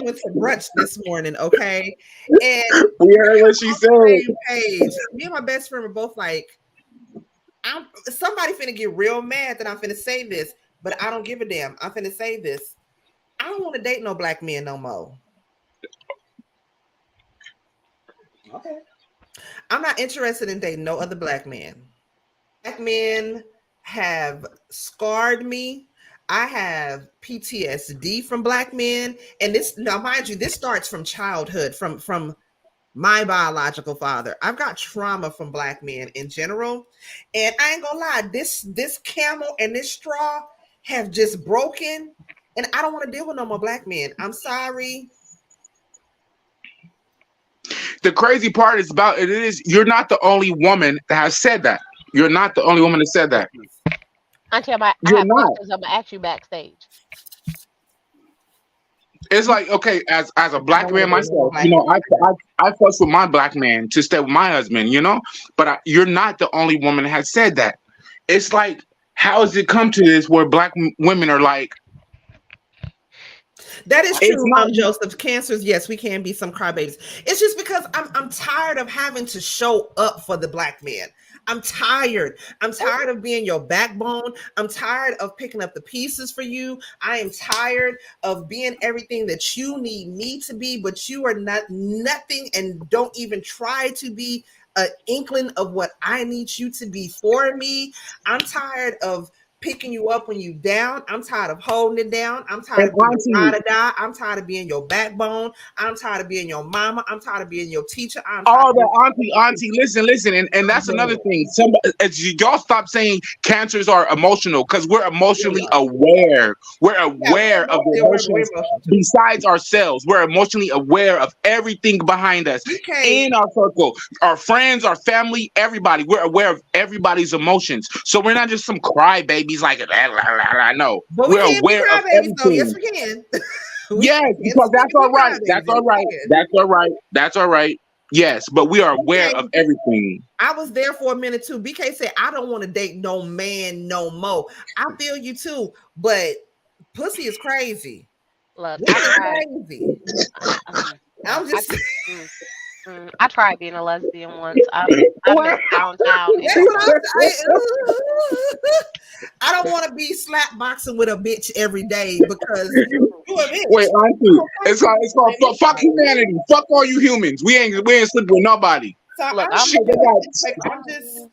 went to brunch this morning, okay? And We heard what she on said. the same page. Me and my best friend were both like, somebody finna get real mad that I'm finna say this, but I don't give a damn. I'm finna say this. I don't want to date no black men no more. Okay. I'm not interested in dating no other black men. Black men have scarred me. I have PTSD from black men. And this, now mind you, this starts from childhood, from my biological father. I've got trauma from black men in general. And I ain't gonna lie, this camel and this straw have just broken. And I don't want to deal with no more black men. I'm sorry. The crazy part is about it is you're not the only woman that has said that. You're not the only woman that said that. Auntie, I You're have not. questions. I'm gonna ask you backstage. It's like, okay, as a I black don't want man to date no more myself, black you know, men. I fuss with my black man to stay with my husband, you know, but you're not the only woman that has said that. It's like, how has it come to this where black women are like, That is it's true, not. Joseph. Cancers, yes, we can be some crybabies. It's just because I'm tired of having to show up for the black man. I'm tired. I'm tired of being your backbone. I'm tired of picking up the pieces for you. I am tired of being everything that you need me to be, but you are not nothing and don't even try to be an inkling of what I need you to be for me. I'm tired of picking you up when you down. I'm tired of holding it down. I'm tired And of being ride auntie, or die. I'm tired of being your backbone. I'm tired of being your mama. I'm tired of being your teacher. I'm tired all of the auntie, listen, and that's another thing. Y'all stop saying cancers are emotional because we're emotionally aware. We're aware of the emotions emotional too. besides ourselves. We're emotionally aware of everything behind us Okay. in our circle, our friends, our family, everybody. We're aware of everybody's emotions, so we're not just some crybabies like no. But we We're can be aware of crybabies though. Yes, everything. we can. Yes, because we that's can all be right. That's crybabies. all right. That's all right. That's all right. Yes, but we are aware Okay. of everything. I was there for a minute too. BK said, I don't want to date no man no more. I feel you too, but pussy is crazy. Look, Women I is tried. crazy. I'm I, just I tried being a lesbian once. I miss downtown that's what anyway. I don't want to be slap boxing with a bitch every day because you a Wait, bitch. auntie, it's called fuck humanity. Fuck all you humans. We ain't sleeping with nobody. So Look, I'm I'm. Shit, they got like, I'm just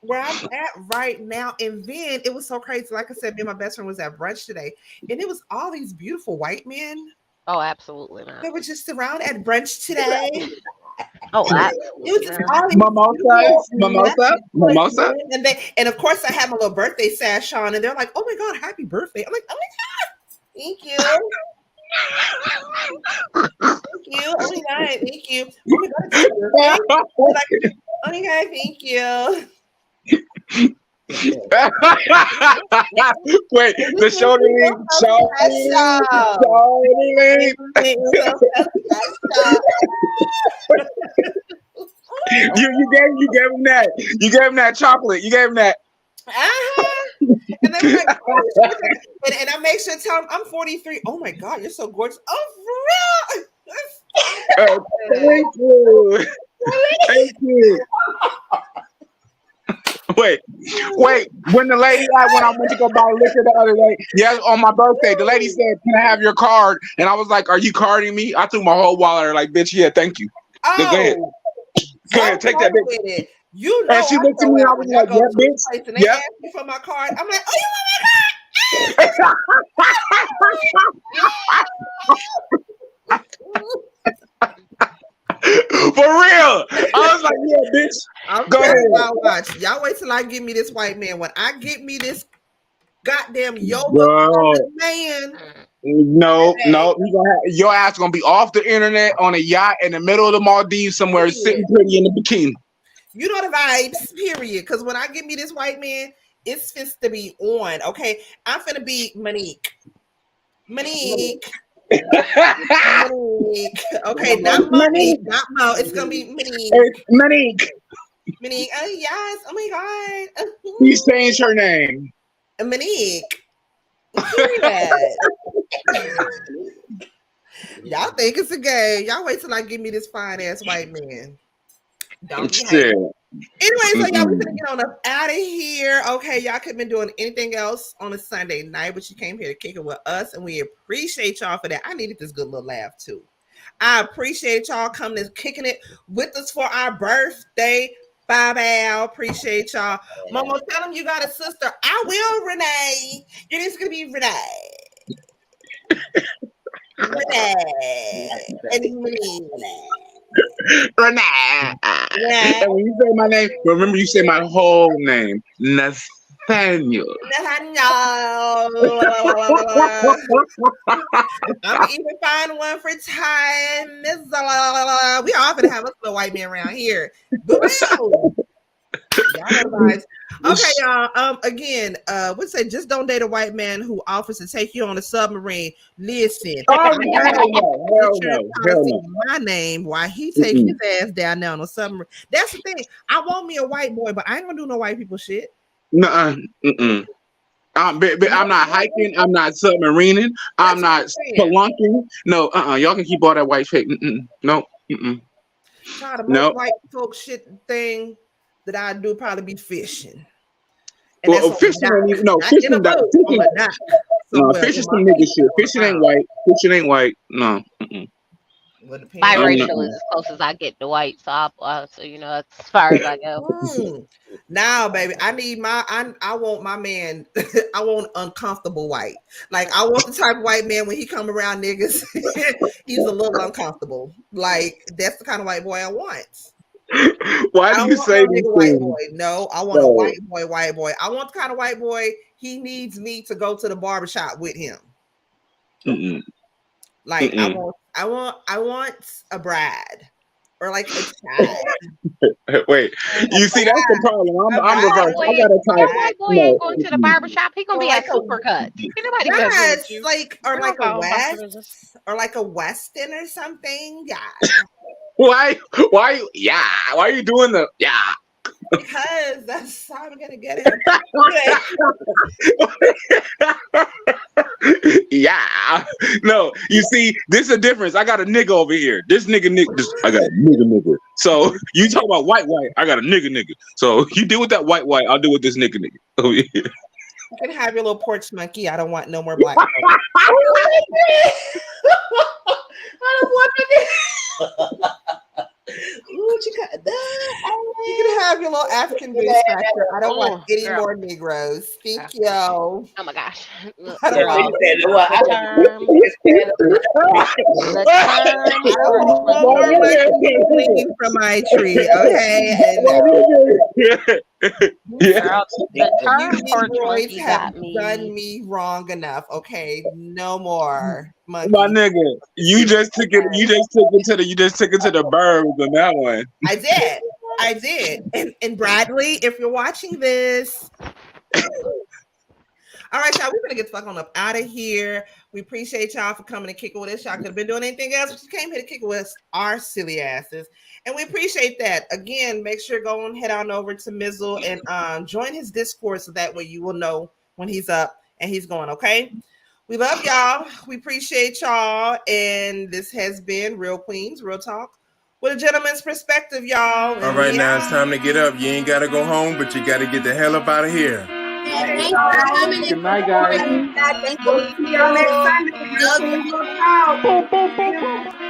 where I'm at right now. And then it was so crazy. Like I said, me and my best friend was at brunch today, and it was all these beautiful white men Oh, absolutely not. that were just around at brunch today. Oh, It was absolutely just not. all these mimosa. and of course I had my little birthday sash on, and they're like, "Oh my god, happy birthday!" I'm like, "Oh my god, thank you, thank you, oh my god, thank you, oh my god, it's your birthday." Like, oh my god, thank you. Wait, the shoulder lean, you gave him that. You gave him that chocolate. You gave him that. And they were like, oh, and I make sure to tell them I'm 43. Oh my god, you're so gorgeous. Oh, for real? Thank you. Thank you. Wait. When the lady, when I went to go buy liquor the other day, yes, on my birthday, the lady said, "Can I have your card?" And I was like, "Are you carding me?" I threw my whole wallet at her, like, "Bitch, yeah, thank you. Go ahead. Go ahead, take that, bitch." With it. You know, And she looked at me, I was when I like, go "Yeah, to a bitch. place and they Yeah." ask me for my card, I'm like, oh, For real. I was like, "Yeah, bitch. I'm Go ahead." y'all watch. Y'all wait till I get me this white man. When I get me this goddamn yoga Girl. man. No, your ass gonna be off the internet on a yacht in the middle of the Maldives somewhere, sitting pretty in the bikini. You know the vibes, period. Because when I get me this white man, it's fist to be on. Okay, I'm finna be Monique. Monique. Monique. Okay, not Monique, not Mo. It's gonna be Monique. Monique. Monique. Oh yes. Oh my god. Please change her name. Monique. Period. Y'all think it's a game. Y'all wait till I give me this fine ass white man. Don't be hating. Anyway, so y'all, we're gonna get on up out of here. Okay, y'all could have been doing anything else on a Sunday night, but you came here to kick it with us, and we appreciate y'all for that. I needed this good little laugh too. I appreciate y'all coming and kicking it with us for our birthday. Bye. Appreciate y'all. Mama, tell them you got a sister. I will, Renee. It is gonna be Renee. Renee. And Renee. Renee. And when you say my name, remember you say my whole name, Nathaniel. I'm even find one for Tai Mizzle. We all gonna have a little white man around here. Guys. Okay, y'all. Again, we say just don't date a white man who offers to take you on a submarine. Listen, hell no. No. My name while he take his ass down there on a submarine. That's the thing. I want me a white boy, but I ain't gonna do no white people shit. Nuh-uh. I'm not hiking. I'm not submarining. I'm not spelunking. No, y'all can keep all that white shit. No. Try the most white folk shit thing that I do probably be fishing. And well, fishing ain't even fishing. Fishing some nigga shit. Fishing ain't white. Fishing ain't white. No. Biracial is as close as I get to white, so so you know, as far as I go. Now, baby, I want my man. I want uncomfortable white. Like I want the type of white man when he come around niggas, he's a little uncomfortable. Like that's the kind of white boy I want. Why do you say these white boy? No, I want a white boy. I want the kind of white boy he needs me to go to the barbershop with him. Like I want a bride or like a child. Wait, you see that's the problem. I'm reversed. I got a type. White boy ain't going to the barbershop. He gonna be at Supercut. Anybody yes, like or like a West or like a Weston or something. Yeah. Why? Yeah. Why are you doing the yeah? Because that's how I'm gonna get him. Yeah. No, you see, this is a difference. I got a nigga over here. This nigga. I got a nigga. So you talk about white. I got a nigga. So you deal with that white. I'll deal with this nigga over here. You can have your little porch monkey. I don't want no more black. I don't want it. What you got? You can have your little African booty scratcher. I don't want any more Negroes. Thank you. Oh my gosh. From my tree, okay? Girl, the term porch monkey got me. Done me wrong enough. Okay, no more. Monkey. My nigga, you just took it to the burbs on that one. I did. And Bradley, if you're watching this, all right, y'all, we're gonna get the fuck on up out of here. We appreciate y'all for coming and kicking with us. Y'all could have been doing anything else, but you came here to kick with us, our silly asses, and we appreciate that. Again, make sure go on head on over to Mizzle and join his Discord so that way you will know when he's up and he's going. Okay. We love y'all. We appreciate y'all. And this has been Real Queens, Real Talk with a gentleman's perspective, y'all. All right, now it's time to get up. You ain't got to go home, but you got to get the hell up out of here. Good night, guys. Thank you. See y'all next Sunday. Love you.